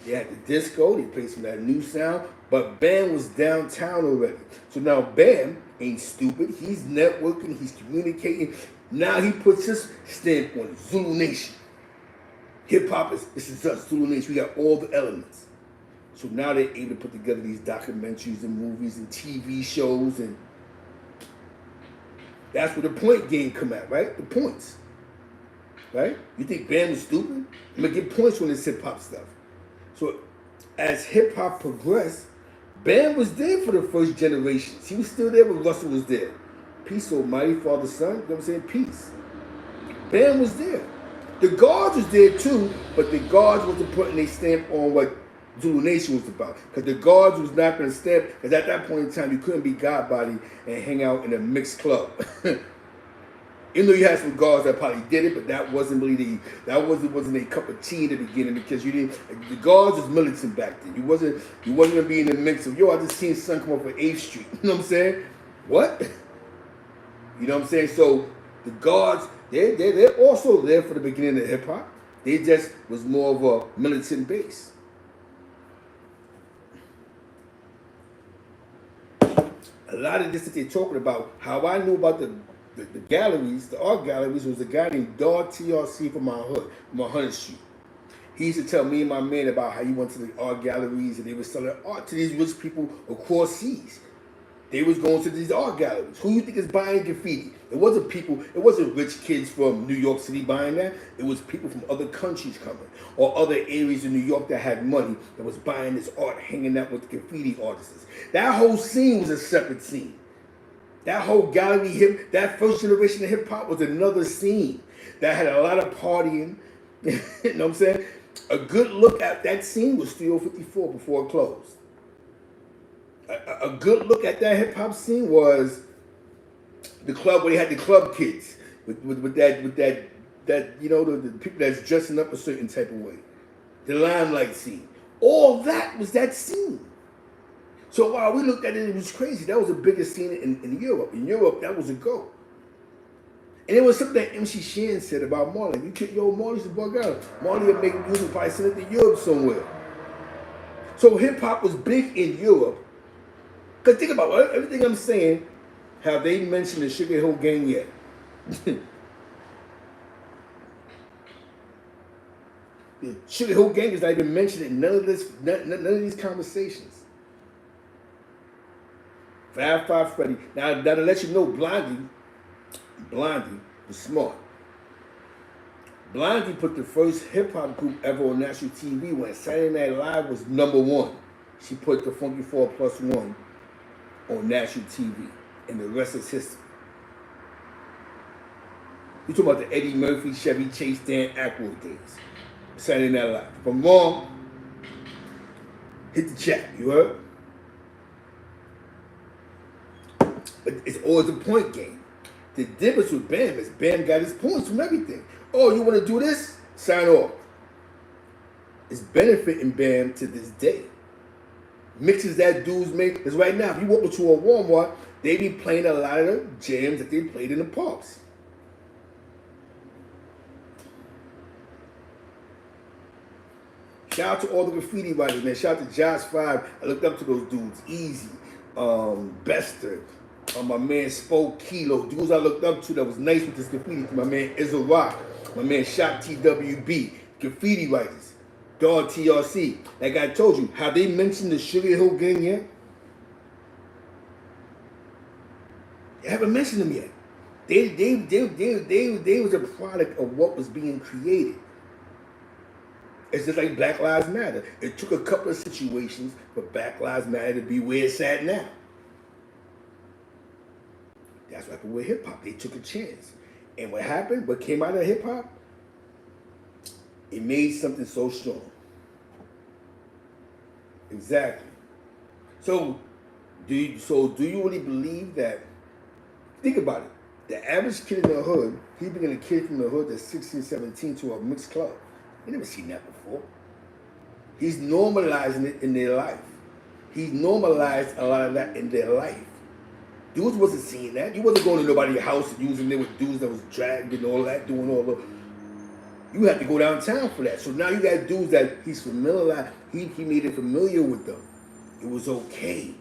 They had the disco, they played some of that new sound, but Bam was downtown already. So now Bam ain't stupid. He's networking, he's communicating. Now he puts his stamp on it, Zulu Nation. Hip-hop this is us, Zulu Nation. We got all the elements. So now they're able to put together these documentaries and movies and TV shows, and that's where the point game come at, right? The points, right? You think Bam was stupid? I'm gonna get points on this hip-hop stuff. So as hip-hop progressed, Bam was there for the first generations. He was still there when Russell was there. Peace, almighty Father, Son, you know what I'm saying? Peace. Bam was there. The guards was there too, but the guards wasn't putting their stamp on what Zulu Nation was about. Because the guards was not going to stamp, because at that point in time, you couldn't be Godbody and hang out in a mixed club. Even though you had some guards that probably did it, but that wasn't really wasn't a cup of tea in the beginning, because you didn't. The guards was militant back then. You wasn't gonna be in the mix of, yo, I just seen son come up on 8th Street. You know what I'm saying? What? You know what I'm saying? So the guards, they're also there for the beginning of hip hop. They just was more of a militant base. A lot of this that they're talking about, how I knew about the galleries, the art galleries, was a guy named Dog TRC from my hood, from 100th Street. He used to tell me and my man about how he went to the art galleries and they were selling art to these rich people across seas. They was going to these art galleries. Who you think is buying graffiti? It wasn't rich kids from New York City buying that. It was people from other countries coming, or other areas in New York that had money that was buying this art, hanging out with graffiti artists. That whole scene was a separate scene. That whole gallery that first generation of hip hop was another scene that had a lot of partying. You know what I'm saying? A good look at that scene was Studio 54 before it closed. A good look at that hip hop scene was the club where they had the club kids with that you know, the people that's dressing up a certain type of way. The limelight scene. All that was that scene. So while we looked at it, it was crazy. That was the biggest scene in Europe. In Europe, that was a go. And it was something that MC Shan said about Marley. Marley's a bug out. Marley would make music, probably send it to Europe somewhere. So hip hop was big in Europe. Because think about it, everything I'm saying, have they mentioned the Sugar Hill Gang yet? The Sugar Hill Gang is not even mentioned in none of these conversations. Fab Five Freddy. Now to let you know, Blondie was smart. Blondie put the first hip hop group ever on national TV when Saturday Night Live was #1. She put the Funky 4+1 on national TV, and the rest is history. You talking about the Eddie Murphy, Chevy Chase, Dan Aykroyd days. Saturday Night Live. If I'm wrong, hit the chat. You heard? But it's always a point game. The difference with Bam is Bam got his points from everything. Oh, you want to do this? Sign off. It's benefiting Bam to this day. Mixes that dudes make. Because right now, if you walk into a Walmart, they be playing a lot of the jams that they played in the parks. Shout out to all the graffiti writers, man. Shout out to Josh 5. I looked up to those dudes. Easy. Bester. My man Spoke Kilo. Dudes I looked up to that was nice with this graffiti. My man Izzo Rock. My man Shop TWB. Graffiti writers. Dog TRC. Like I told you, have they mentioned the Sugar Hill Gang yet? They haven't mentioned them yet. They was a product of what was being created. It's just like Black Lives Matter. It took a couple of situations for Black Lives Matter to be where it's at now. That's what happened with hip hop. They took a chance. And what happened? What came out of hip hop? It made something so strong. Exactly. So do you really believe that? Think about it. The average kid in the hood, he bringing a kid from the hood that's 16, 17 to a mixed club. You never seen that before. He's normalizing it in their life. He's normalized a lot of that in their life. Dudes wasn't seeing that. You wasn't going to nobody's house and using it with dudes that was dragged and all that, doing all the. You had to go downtown for that. So now you got dudes that he's familiar. He made it familiar with them. It was okay.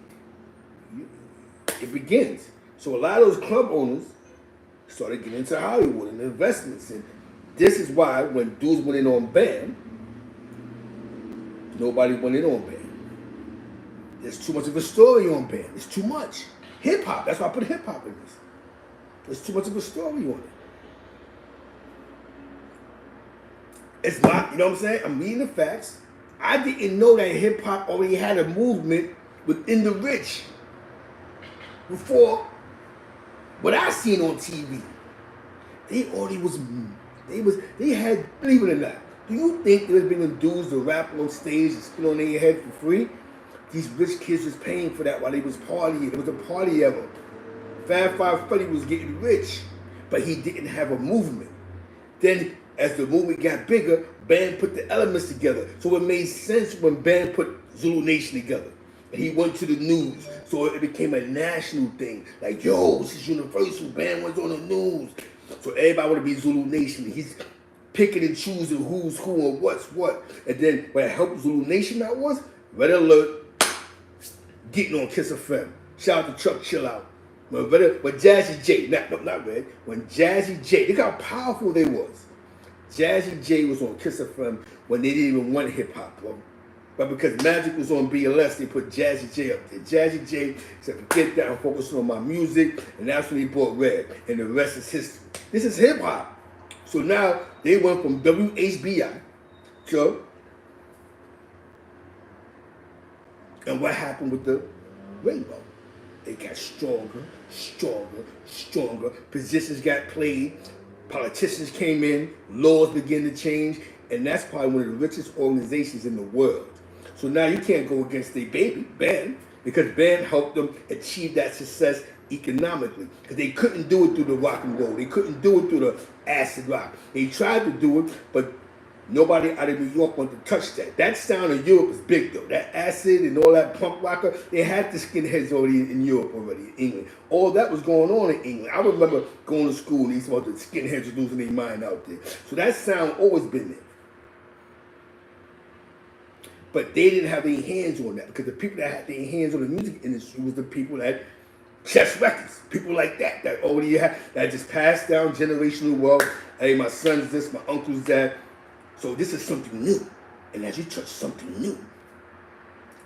It begins. So a lot of those club owners started getting into Hollywood and investments, and this is why when dudes went in on Bam, nobody went in on Bam. There's too much of a story on Bam. It's too much. Hip hop. That's why I put hip hop in this. There's too much of a story on it. It's not, you know what I'm saying? I'm reading the facts. I didn't know that hip hop already had a movement within the rich before what I seen on TV. They already they had, believe it or not, do you think there's been them dudes to rap on stage and spit on their head for free? These rich kids was paying for that while they was partying. It was a party ever. Fab Five Freddy was getting rich, but he didn't have a movement. Then, as the movement got bigger, Bam put the elements together. So it made sense when Bam put Zulu Nation together. And he went to the news. So it became a national thing. Like, yo, this is universal. Bam was on the news. So everybody want to be Zulu Nation. He's picking and choosing who's who and what's what. And then what helped Zulu Nation out was Red Alert, getting on Kiss FM. Shout out to Chuck Chill Out. When Jazzy J, not Red, when Jazzy J, look how powerful they was. Jazzy J was on Kiss FM when they didn't even want hip hop, bro. But because Magic was on BLS, they put Jazzy J up there. Jazzy J said, forget that, I'm focusing on my music, and that's when he bought Red, and the rest is history. This is hip hop. So now they went from WHBI to, and what happened with the rainbow? They got stronger, stronger, stronger. Positions got played. Politicians came in. Laws began to change. And that's probably one of the richest organizations in the world. So now you can't go against their baby, Bam, because Bam helped them achieve that success economically. Because they couldn't do it through the rock and roll. They couldn't do it through the acid rock. They tried to do it, but nobody out of New York wanted to touch that. That sound in Europe is big though. That acid and all that punk rocker, they had the skinheads already in Europe already, in England. All that was going on in England. I remember going to school and these about the skinheads were losing their mind out there. So that sound always been there. But they didn't have their hands on that because the people that had their hands on the music industry was the people that Chess Records, people like that already had, that just passed down generational wealth. Hey, my son's this, my uncle's that. So this is something new. And as you touch something new,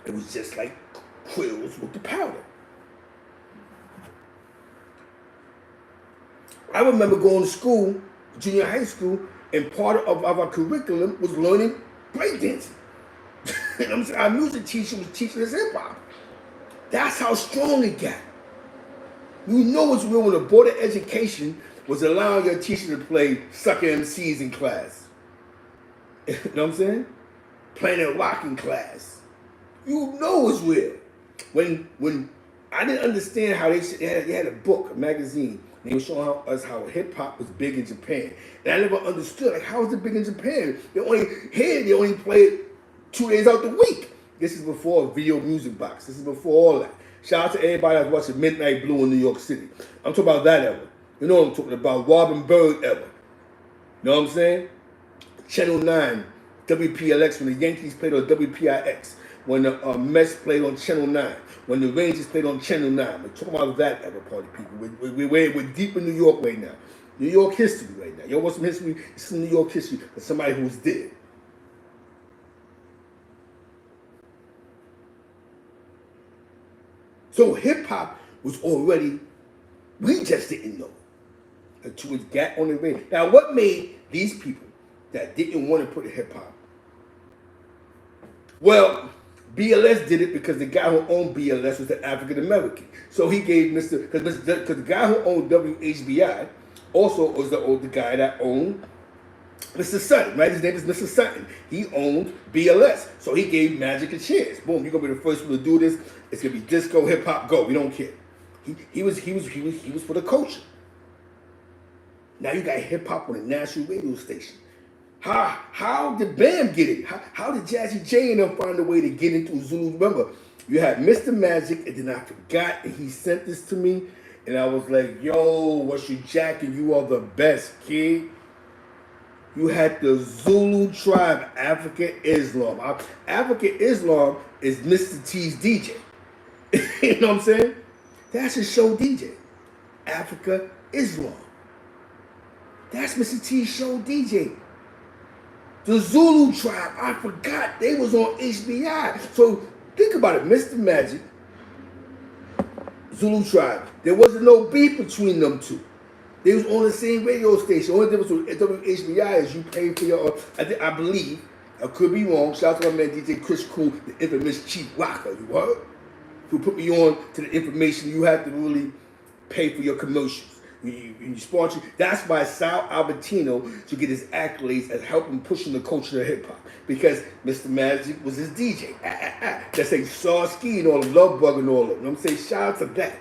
it was just like quills with the powder. I remember going to school, junior high school, and part of our curriculum was learning breakdancing. Our music teacher was teaching us hip hop. That's how strong it got. You know it's real when a board of education was allowing your teacher to play sucker MCs in class. You know what I'm saying? Playing rock in class. You know it's real. When I didn't understand how they had a book, a magazine, and they were showing us how hip hop was big in Japan. And I never understood, like, how is it big in Japan? They only play it 2 days out the week. This is before a video music box. This is before all that. Shout out to everybody that's watching Midnight Blue in New York City. I'm talking about that era. You know what I'm talking about, Robin Bird era. You know what I'm saying? Channel 9, WPLX, when the Yankees played on WPIX. When the Mets played on Channel 9. When the Rangers played on Channel 9. We're talking about that era, party people. We're deep in New York right now. New York history right now. Y'all want some history? It's some New York history for somebody who's dead. So hip-hop was already, we just didn't know until it got on the radio. Now, what made these people that didn't want to put hip-hop? Well, BLS did it because the guy who owned BLS was an African American. So he gave because the guy who owned WHBI also was the guy that owned Mr. Sutton, right? His name is Mr. Sutton. He owned BLS. So he gave Magic a chance. Boom, you're gonna be the first one to do this. It's gonna be disco, hip hop, go. We don't care. He was for the culture. Now you got hip hop on a national radio station. How did Bam get it? How did Jazzy J and them find a way to get into Zulu? Remember, you had Mr. Magic, and then I forgot, and he sent this to me, and I was like, yo, what's you jacking? You are the best, kid. You had the Zulu tribe, Africa Islam. Africa Islam is Mr. T's DJ. You know what I'm saying? That's his show DJ. Africa Islam. That's Mr. T's show DJ. The Zulu tribe, I forgot, they was on HBI. So think about it, Mr. Magic, Zulu tribe. There wasn't no beef between them two. They was on the same radio station. Only difference with WHBI is you pay for your, I believe, I could be wrong. Shout out to my man DJ Chris Cool, the infamous Chief Rocker, you heard? Who put me on to the information. You have to really pay for your commercials. You sponsor. That's why Sal Albertino should get his accolades as helping pushing the culture of hip hop, because Mr. Magic was his DJ. That's like Sawski and all the Love Bug and all of them. You know what I'm saying? Shout out to that.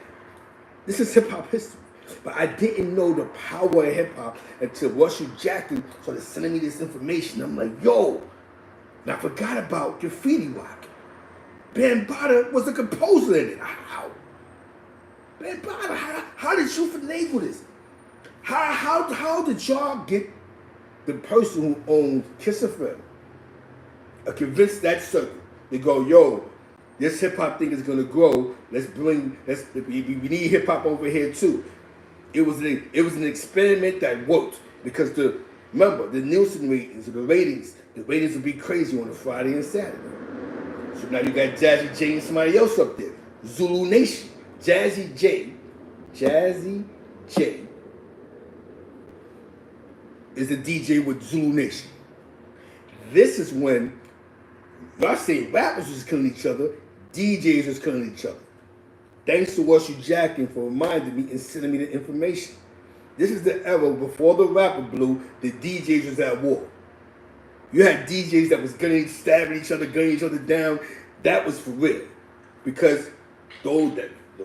This is hip hop history. But I didn't know the power of hip hop until Russell Jackson started sending me this information. I'm like, yo, and I forgot about Graffiti Rock. Bambaataa was the composer in it. How? Bambaataa, how did you finagle this? How did y'all get the person who owned Kiss FM convince that circle? They go, yo, this hip hop thing is gonna grow. We need hip hop over here too. It was an experiment that worked, because remember the Nielsen ratings, the ratings would be crazy on a Friday and Saturday. So now you got Jazzy J and somebody else up there, Zulu Nation. Jazzy J is a DJ with Zulu Nation. This is when, I say rappers was killing each other, DJs was killing each other. Thanks to what you jacking for reminding me and sending me the information. This is the era before the rapper blew, the DJs was at war. You had DJs that was stabbing each other, gunning each other down. That was for real. Because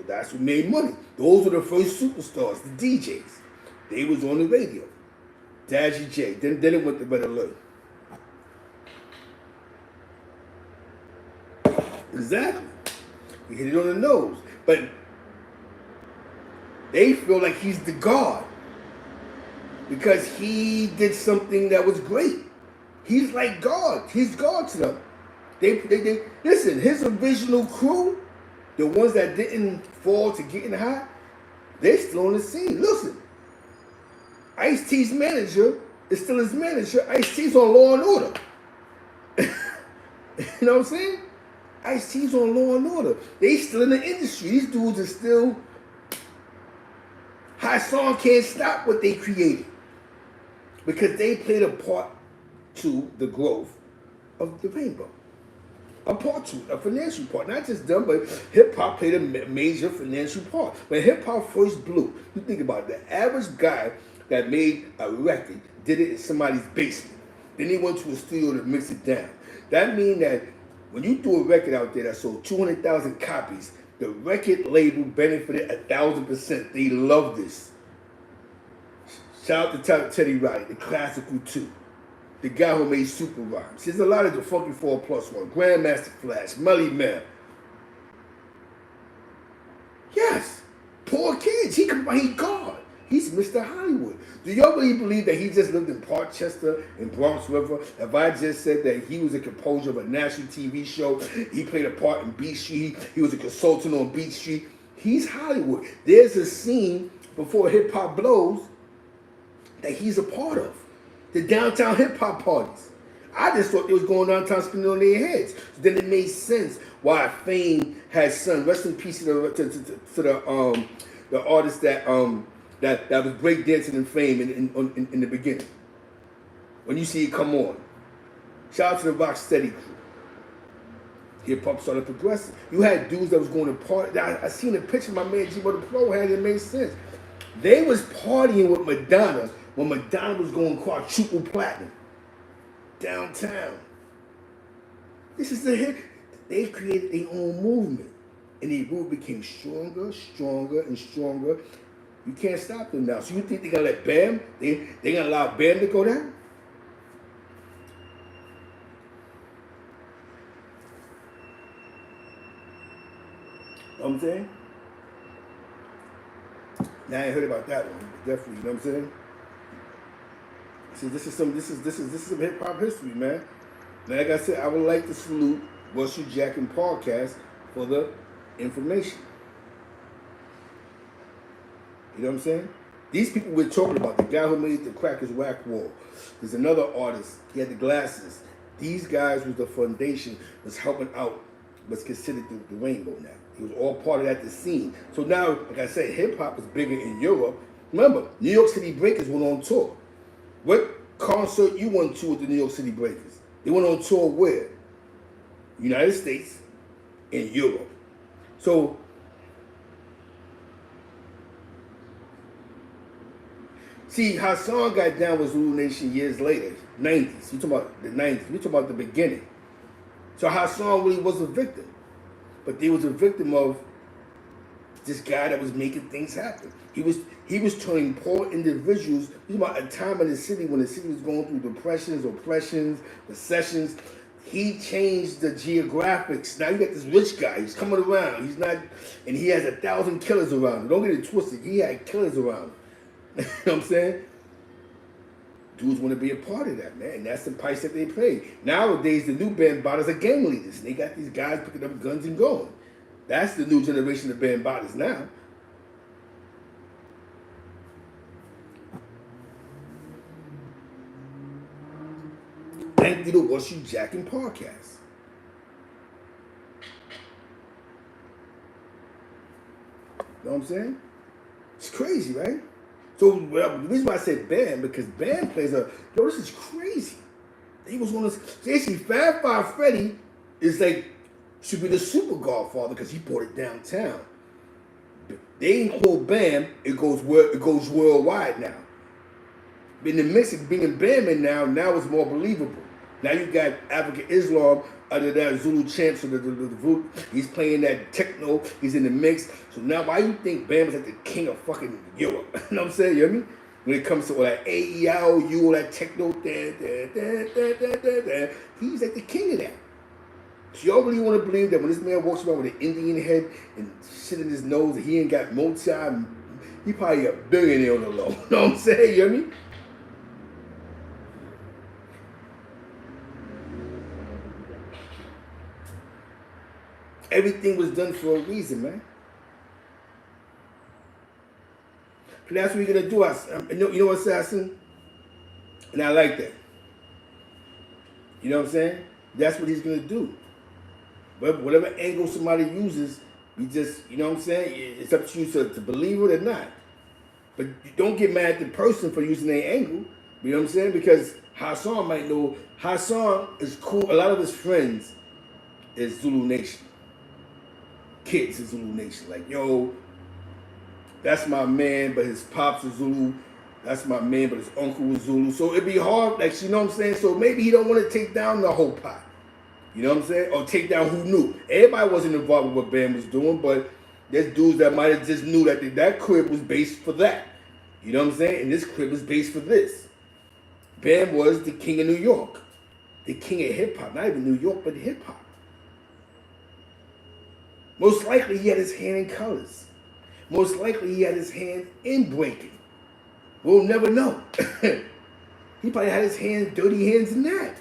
that's what made money. Those were the first superstars, the DJs. They was on the radio. Jazzy J. Then it went to Red Alert. Exactly. You hit it on the nose. But they feel like he's the God because he did something that was great. He's like God. He's God to them. They listen, his original crew, the ones that didn't fall to getting high, they're still on the scene. Listen, Ice-T's manager is still his manager. Ice-T's on Law and Order. You know what I'm saying? Ice-T's on Law and Order. They still in the industry. These dudes are still. High Song can't stop what they created, because they played a part to the growth of the rainbow. A part to a financial part. Not just them, but hip-hop played a major financial part. When hip-hop first blew, you think about it, the average guy that made a record did it in somebody's basement. Then they went to a studio to mix it down. That means that when you do a record out there that sold 200,000 copies, the record label benefited 1,000%. They love this. Shout out to Teddy Riley, the classical 2. The guy who made Super Rhymes. There's a lot of the Funky 4+1, Grandmaster Flash, Melly Mel. Yes, poor kids. He God. He's Mr. Hollywood. Do y'all really believe that he just lived in Parkchester and Bronx River? If I just said that he was a composer of a national TV show, he played a part in Beat Street, he was a consultant on Beat Street, he's Hollywood. There's a scene before hip hop blows that he's a part of. The downtown hip hop parties. I just thought they was going downtown spinning on their heads. So then it made sense why Fame had son. Rest in peace to the artist that was breakdancing in Fame in the beginning. When you see it come on. Shout out to the Rocksteady crew. Hip hop started progressing. You had dudes that was going to party. I seen a picture my man G Butter Pro had. It made sense. They was partying with Madonna when Madonna was going quadruple platinum downtown. This is the hit. They created their own movement, and their movement became stronger, stronger, and stronger. You can't stop them now. So you think they're gonna let Bam? They gonna allow Bam to go down? You know what I'm saying? Now I ain't heard about that one. Definitely, you know what I'm saying? See, this is some hip hop history, man. Now, like I said, I would like to salute Russell Jack and Podcast for the information. You know what I'm saying? These people we're talking about, the guy who made the Crackers Whack Wall. There's another artist, he had the glasses. These guys was the foundation, was helping out, was considered the rainbow now. He was all part of that, the scene. So now, like I said, hip hop is bigger in Europe. Remember, New York City Breakers went on tour. What concert you went to with the New York City Breakers? They went on tour where? United States and Europe. So, see, Hassan got down with Zulu Nation years later, 90s. We talking about the 90s. We talking about the beginning. So Hassan really was a victim. But he was a victim of this guy that was making things happen. He was turning poor individuals. He was about a time in the city when the city was going through depressions, oppressions, recessions. He changed the geographics. Now you got this rich guy. He's coming around. He's not, and he has 1,000 killers around him. Don't get it twisted. He had killers around him. You know what I'm saying? Dudes want to be a part of that, man. And that's the price that they pay. Nowadays, the new Bambaataa's are gang leaders. They got these guys picking up guns and going. That's the new generation of Bambaataa's now. Thank you to What's You Jacking Podcast. You know what I'm saying? It's crazy, right? So the reason why I said Bam, because Bam plays this is crazy. He was one of those, basically Fab Five Freddy is like, should be the super godfather because he brought it downtown. They ain't called Bam, it goes worldwide now. In the mix of being Bam in now it's more believable. Now you got Africa Islam under that Zulu champ, so he's playing that techno, he's in the mix. So now why you think Bam is like the king of fucking Europe? You know what I'm saying? You know what I mean? When it comes to all that AEIOU, all that techno, he's like the king of that. So y'all really want to believe that when this man walks around with an Indian head and shit in his nose and he ain't got multi, he probably a billionaire on the low. You know what I'm saying? You know what I mean? Everything was done for a reason, man. But that's what we're going to do. You know what, Assassin? And I like that. You know what I'm saying? That's what he's going to do. But whatever angle somebody uses, we just, you know what I'm saying? It's up to you to believe it or not. But you don't get mad at the person for using their angle. You know what I'm saying? Because Hassan might know. Hassan is cool. A lot of his friends is Zulu Nation. Kids is Zulu Nation. Like, yo, that's my man, but his pops is Zulu. That's my man, but his uncle was Zulu. So it'd be hard, like, you know what I'm saying? So maybe he don't want to take down the whole pot. You know what I'm saying? Or take down who knew. Everybody wasn't involved with what Bam was doing, but there's dudes that might have just knew that that crib was based for that. You know what I'm saying? And this crib was based for this. Bam was the king of New York. The king of hip-hop. Not even New York, but hip-hop. Most likely he had his hand in colors. Most likely he had his hand in breaking. We'll never know. He probably had his hands, dirty hands in that.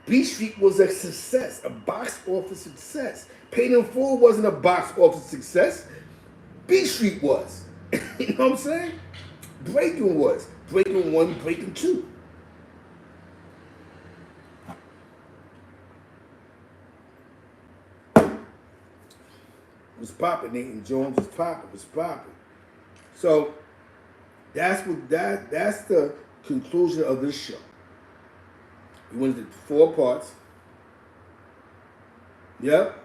B Street was a success, a box office success. Paid in Full wasn't a box office success. B Street was. You know what I'm saying? Breaking was. Breaking 1, Breaking 2. Was popping. Nathan Jones was popping. Was popping. So that's the conclusion of this show. We went into 4 parts. Yep.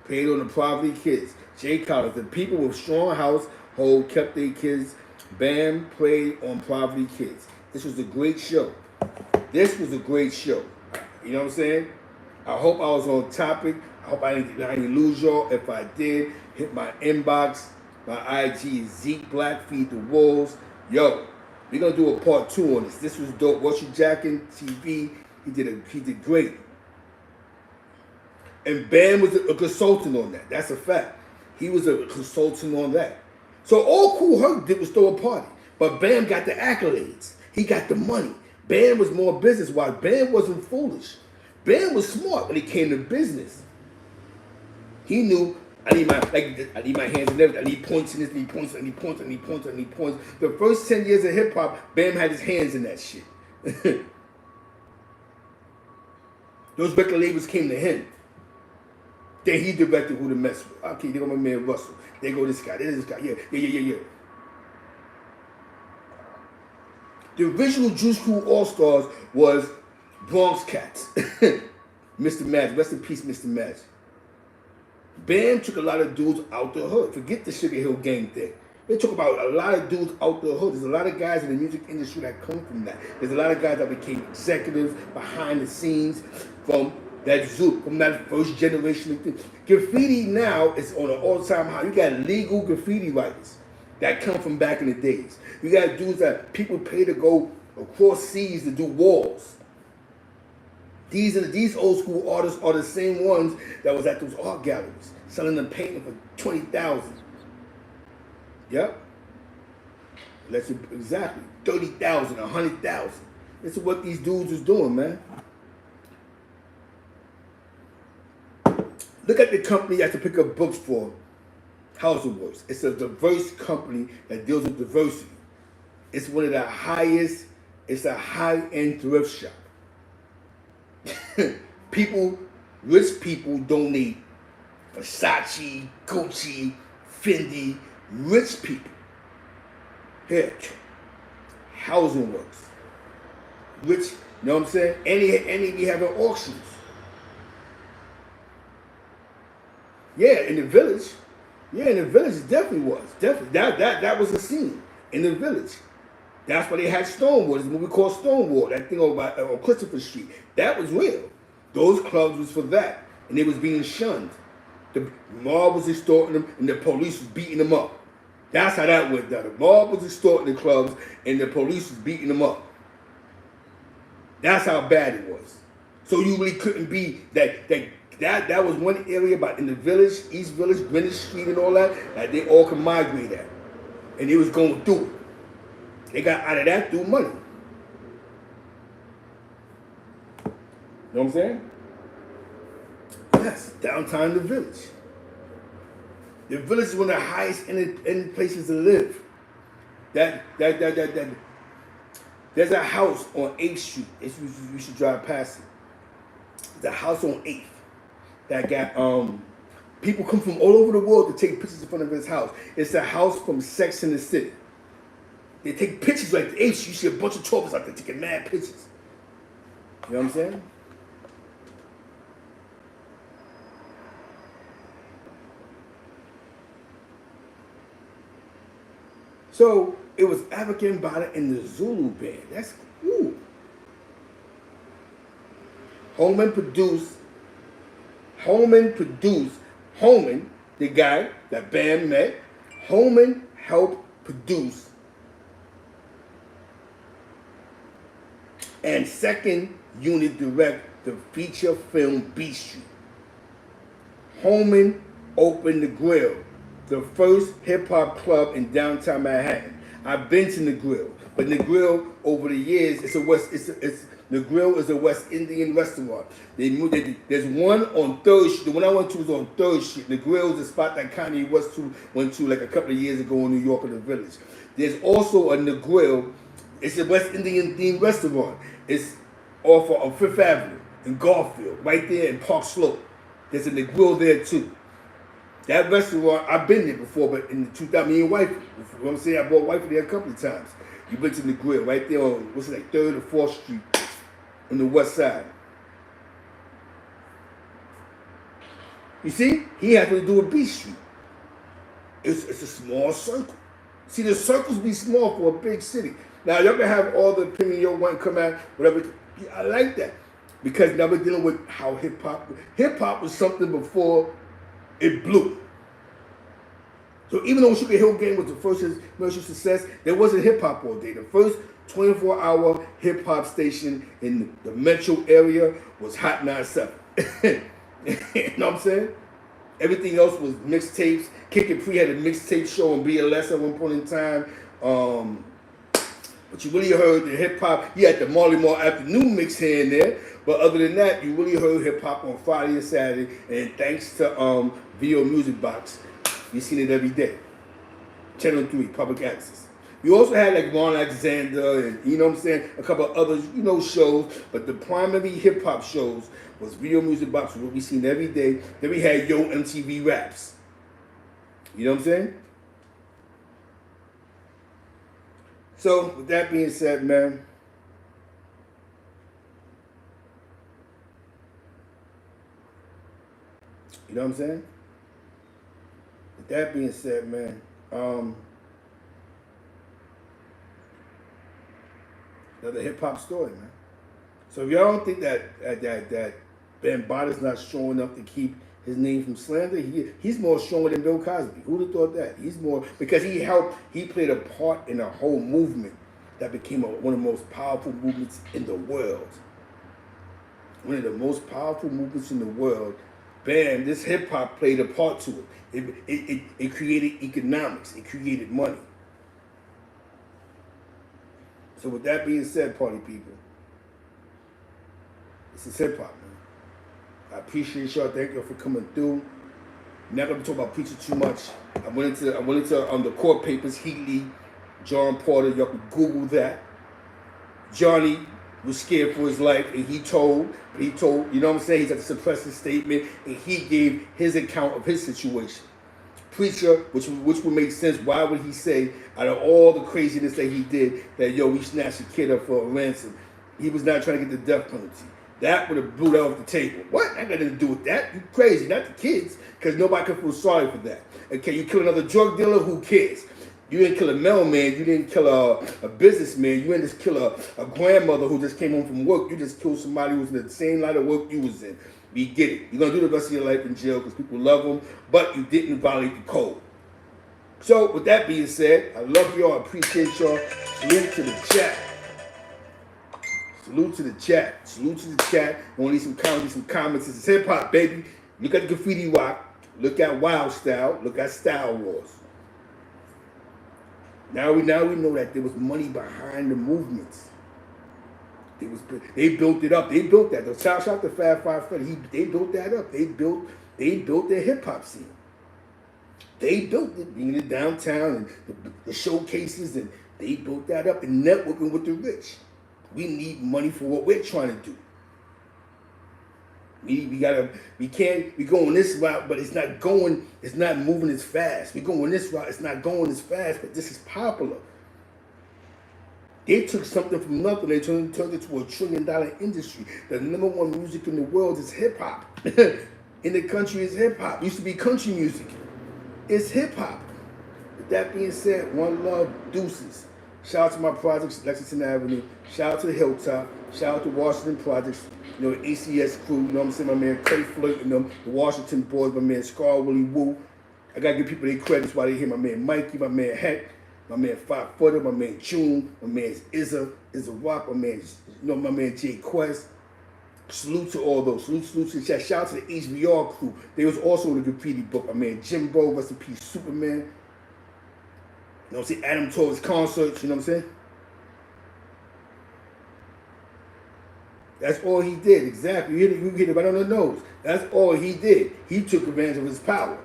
Paid on the poverty kids. Jay Collins, the people with strong household kept their kids. Bam played on poverty kids. This was a great show. This was a great show. You know what I'm saying? I hope I was on topic. I hope I didn't lose y'all. If I did, hit my inbox. My IG is Zeke Black, Feedthewolves. Yo, we're gonna do a part 2 on this. This was dope. Watch you Jackin TV. He did great. And Bam was a consultant on that. That's a fact. He was a consultant on that. So all Kool Herc did was throw a party. But Bam got the accolades. He got the money. Bam was more business-wise. Bam wasn't foolish. Bam was smart when it came to business. He knew, I need my hands in everything. I need points in this, I need points, I need points, I need points, I need points. The first 10 years of hip-hop, Bam had his hands in that shit. Those record labels came to him. Then he directed who to mess with. Okay, they go my man Russell. They go this guy, this guy. Yeah. The original Juice Crew All-Stars was Bronx Cats. Mr. Magic. Rest in peace, Mr. Magic. Bam took a lot of dudes out the hood. Forget the Sugar Hill Gang thing. They talk about a lot of dudes out the hood. There's a lot of guys in the music industry that come from that. There's a lot of guys that became executives behind the scenes from that Zook, from that first generation of things. Graffiti now is on an all-time high. You got legal graffiti writers that come from back in the days. You got dudes that people pay to go across seas to do walls. These old school artists are the same ones that was at those art galleries selling them painting for $20,000. Yep. Exactly. 30,000, 100,000. This is what these dudes was doing, man. Look at the company you have to pick up books for. Housing Works. It's a diverse company that deals with diversity. It's one of the highest, it's a high-end thrift shop. Rich people donate Versace, Gucci, Fendi, rich people. Here, Housing Works. Rich, you know what I'm saying? And we having auctions. Yeah, in the village. Yeah, in the village it definitely was. Definitely. That was a scene in the village. That's why they had Stonewall. There's a movie called Stonewall, that thing on Christopher Street. That was real. Those clubs was for that. And they was being shunned. The mob was extorting them and the police was beating them up. That's how that went down. The mob was extorting the clubs and the police was beating them up. That's how bad it was. So you really couldn't be that was one area about in the village, East Village, Greenwich Street and all that they all could migrate at. And they was going through it. They got out of that through money. You know what I'm saying? Yes, downtown the village. The village is one of the highest end places to live. There's a house on 8th Street. You should drive past it. There's a house on 8th that got people come from all over the world to take pictures in front of his house. It's a house from Sex and the City. They take pictures like the 8th Street. You see a bunch of tourists out there taking mad pictures. You know what I'm saying? So it was Africa Bambaataa and the Zulu band. That's cool. Holman, the guy that band met, Holman helped produce and second unit direct the feature film Beat Street. Holman opened the Grill, the first hip-hop club in downtown Manhattan. I've been to the Grill, but the Grill over the years, the Grill is a West Indian restaurant. There's one on 3rd Street. The one I went to was on 3rd Street. The Grill is a spot that Kanye West went to like a couple of years ago in New York in the Village. There's also a The Grill. It's a West Indian themed restaurant. It's off of 5th Avenue in Garfield, right there in Park Slope. There's a The Grill there too. That restaurant, I've been there before, but in 2000, me and wife, you know what I'm saying? I brought wife there a couple of times. You been to The Grill right there on, what's it like, 3rd or 4th Street on the west side. You see, he had to do a Beat Street. It's a small circle. See, the circles be small for a big city. Now, y'all can have all the opinion you want to come out, whatever. I like that. Because now we're dealing with how hip-hop was something before it blew. So even though Sugar Hill Gang was the first commercial success, there wasn't hip-hop all day. The first 24-hour hip-hop station in the metro area was Hot 97. You know what I'm saying? Everything else was mixtapes. Kid Capri had a mixtape show on BLS at one point in time. But you really heard the hip-hop. You had the Marley Marl afternoon mix here and there. But other than that, you really heard hip-hop on Friday and Saturday. And thanks to Video Music Box, you seen it every day. Channel 3, public access. You also had like Ron Alexander and, you know what I'm saying, a couple of other, shows. But the primary hip-hop shows was Video Music Box, what we seen every day. Then we had Yo MTV Raps. You know what I'm saying? So, with that being said, man, you know what I'm saying? With that being said, man, another hip-hop story, man. So if y'all don't think that Bambaataa's not strong enough to keep his name from slander, he's more stronger than Bill Cosby. Who'd have thought that? He's more, because he played a part in a whole movement that became one of the most powerful movements in the world. One of the most powerful movements in the world. Bam, this hip hop played a part to it. It created economics. It created money. So with that being said, party people, this is hip hop, man. I appreciate y'all. Thank y'all for coming through. Not gonna talk about preaching too much. I went into the court papers. Heatley, John Porter. Y'all can Google that. Johnny was scared for his life, and he told. You know what I'm saying? He's had to suppress his statement, and he gave his account of his situation. Preacher, which would make sense. Why would he say, out of all the craziness that he did, that we snatched a kid up for a ransom? He was not trying to get the death penalty. That would have blew that off the table. What? That got nothing to do with that. You crazy, not the kids, because nobody can feel sorry for that. Okay, you kill another drug dealer, who cares? You didn't kill a mailman, you didn't kill a businessman, you didn't just kill a grandmother who just came home from work. You just killed somebody who was in the same line of work you was in. We get it. You're going to do the rest of your life in jail because people love them, but you didn't violate the code. So, with that being said, I love y'all. I appreciate y'all. Salute to the chat. Salute to the chat. Salute to the chat. I want to leave some comments. This is hip-hop, baby. Look at the graffiti rock. Look at Wild Style. Look at Style Wars. Now we know that there was money behind the movements. They built it up. They built that. Shout out to Fab Five Freddy. They built that up. They built their hip hop scene. They built it, being in downtown and the showcases, and they built that up and networking with the rich. We need money for what we're trying to do. We going this route, but it's not moving as fast. We going this route, it's not going as fast, but this is popular. They took something from nothing, they turned it to $1 trillion industry. The #1 music in the world is hip hop. In the country is hip hop. Used to be country music. It's hip hop. With that being said, one love, deuces. Shout out to my projects, Lexington Avenue. Shout out to the Hilltop. Shout out to Washington Projects. You know, the ACS crew. You know what I'm saying? My man Clay Floyd and them. The Washington boys. My man Scar Willie Woo. I gotta give people their credits while they hear my man Mikey, my man Heck, my man 5 Footer, my man June, my man Izza Rock, my man, my man Jay Quest. Salute to all those. Salute to the chat. Shout out to the HBR crew. They was also in the graffiti book. My man Jimbo, rest in peace, Superman. You know what I'm saying? Adam Torres concerts, you know what I'm saying? That's all he did, exactly. You hit it right on the nose. That's all he did. He took advantage of his power.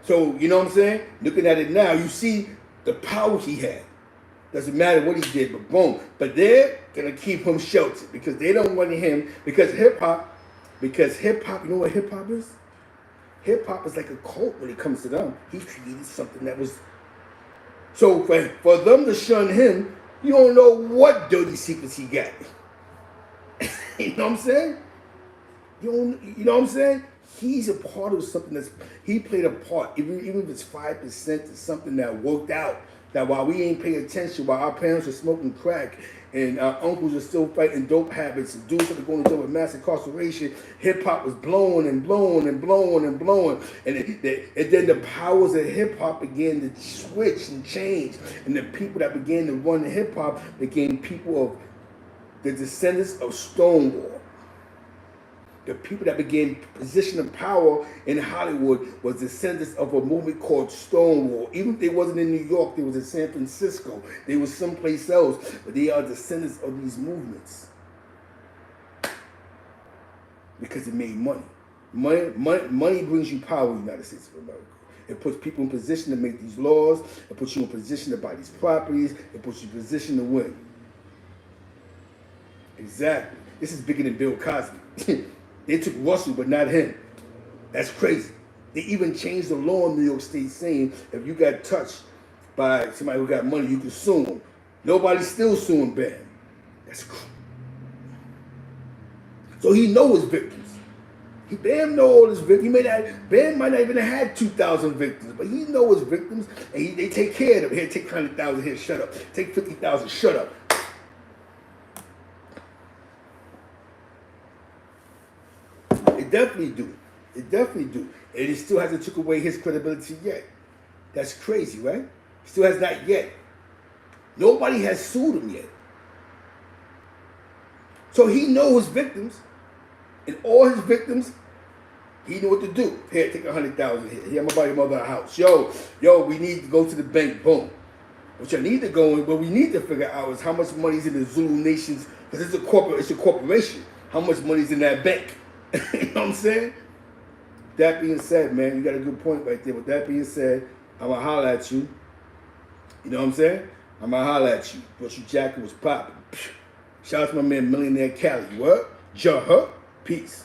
So, you know what I'm saying? Looking at it now, you see the power he had. Doesn't matter what he did, but boom. But they're going to keep him sheltered because they don't want him, because hip-hop, you know what hip-hop is? Hip-hop is like a cult when it comes to them. He created something that was... So for them to shun him, you don't know what dirty secrets he got. You know what I'm saying? You know what I'm saying? He's a part of something he played a part, even if it's 5% to something that worked out. That while we ain't paying attention, while our parents are smoking crack and our uncles are still fighting dope habits and dudes that are going to jail with mass incarceration, hip hop was blowing and blowing and blowing and blowing. And then the powers of hip hop began to switch and change. And the people that began to run hip hop became people of the descendants of Stonewall. The people that began position of power in Hollywood was descendants of a movement called Stonewall. Even if they wasn't in New York, they was in San Francisco. They was someplace else, but they are descendants of these movements. Because it made money. Money brings you power in the United States of America. It puts people in position to make these laws. It puts you in position to buy these properties. It puts you in position to win. Exactly. This is bigger than Bill Cosby. They took Russell, but not him. That's crazy. They even changed the law in New York State saying if you got touched by somebody who got money, you can sue them. Nobody's still suing Bam. That's crazy. So he knows his victims. Bam know all his victims. Bam might not even have had 2,000 victims, but he know his victims, and they take care of them. Here, take 100,000. Here, shut up. Take 50,000. Shut up. It definitely do. It definitely do. And it still hasn't took away his credibility yet. That's crazy, right? Still has not yet. Nobody has sued him yet. So he knows his victims. And all his victims, he knew what to do. Here, take 100,000 here. Here, I'm gonna buy your mother a house. Yo, we need to go to the bank. Boom. What you need to go in, what we need to figure out is how much money's in the Zulu Nations, because it's a corporation. How much money's in that bank? You know what I'm saying? That being said, man, you got a good point right there. With that being said, I'm going to holler at you. You know what I'm saying? I'm going to holler at you. What you jacket was popping. Shout out to my man Millionaire Cali. What? Peace.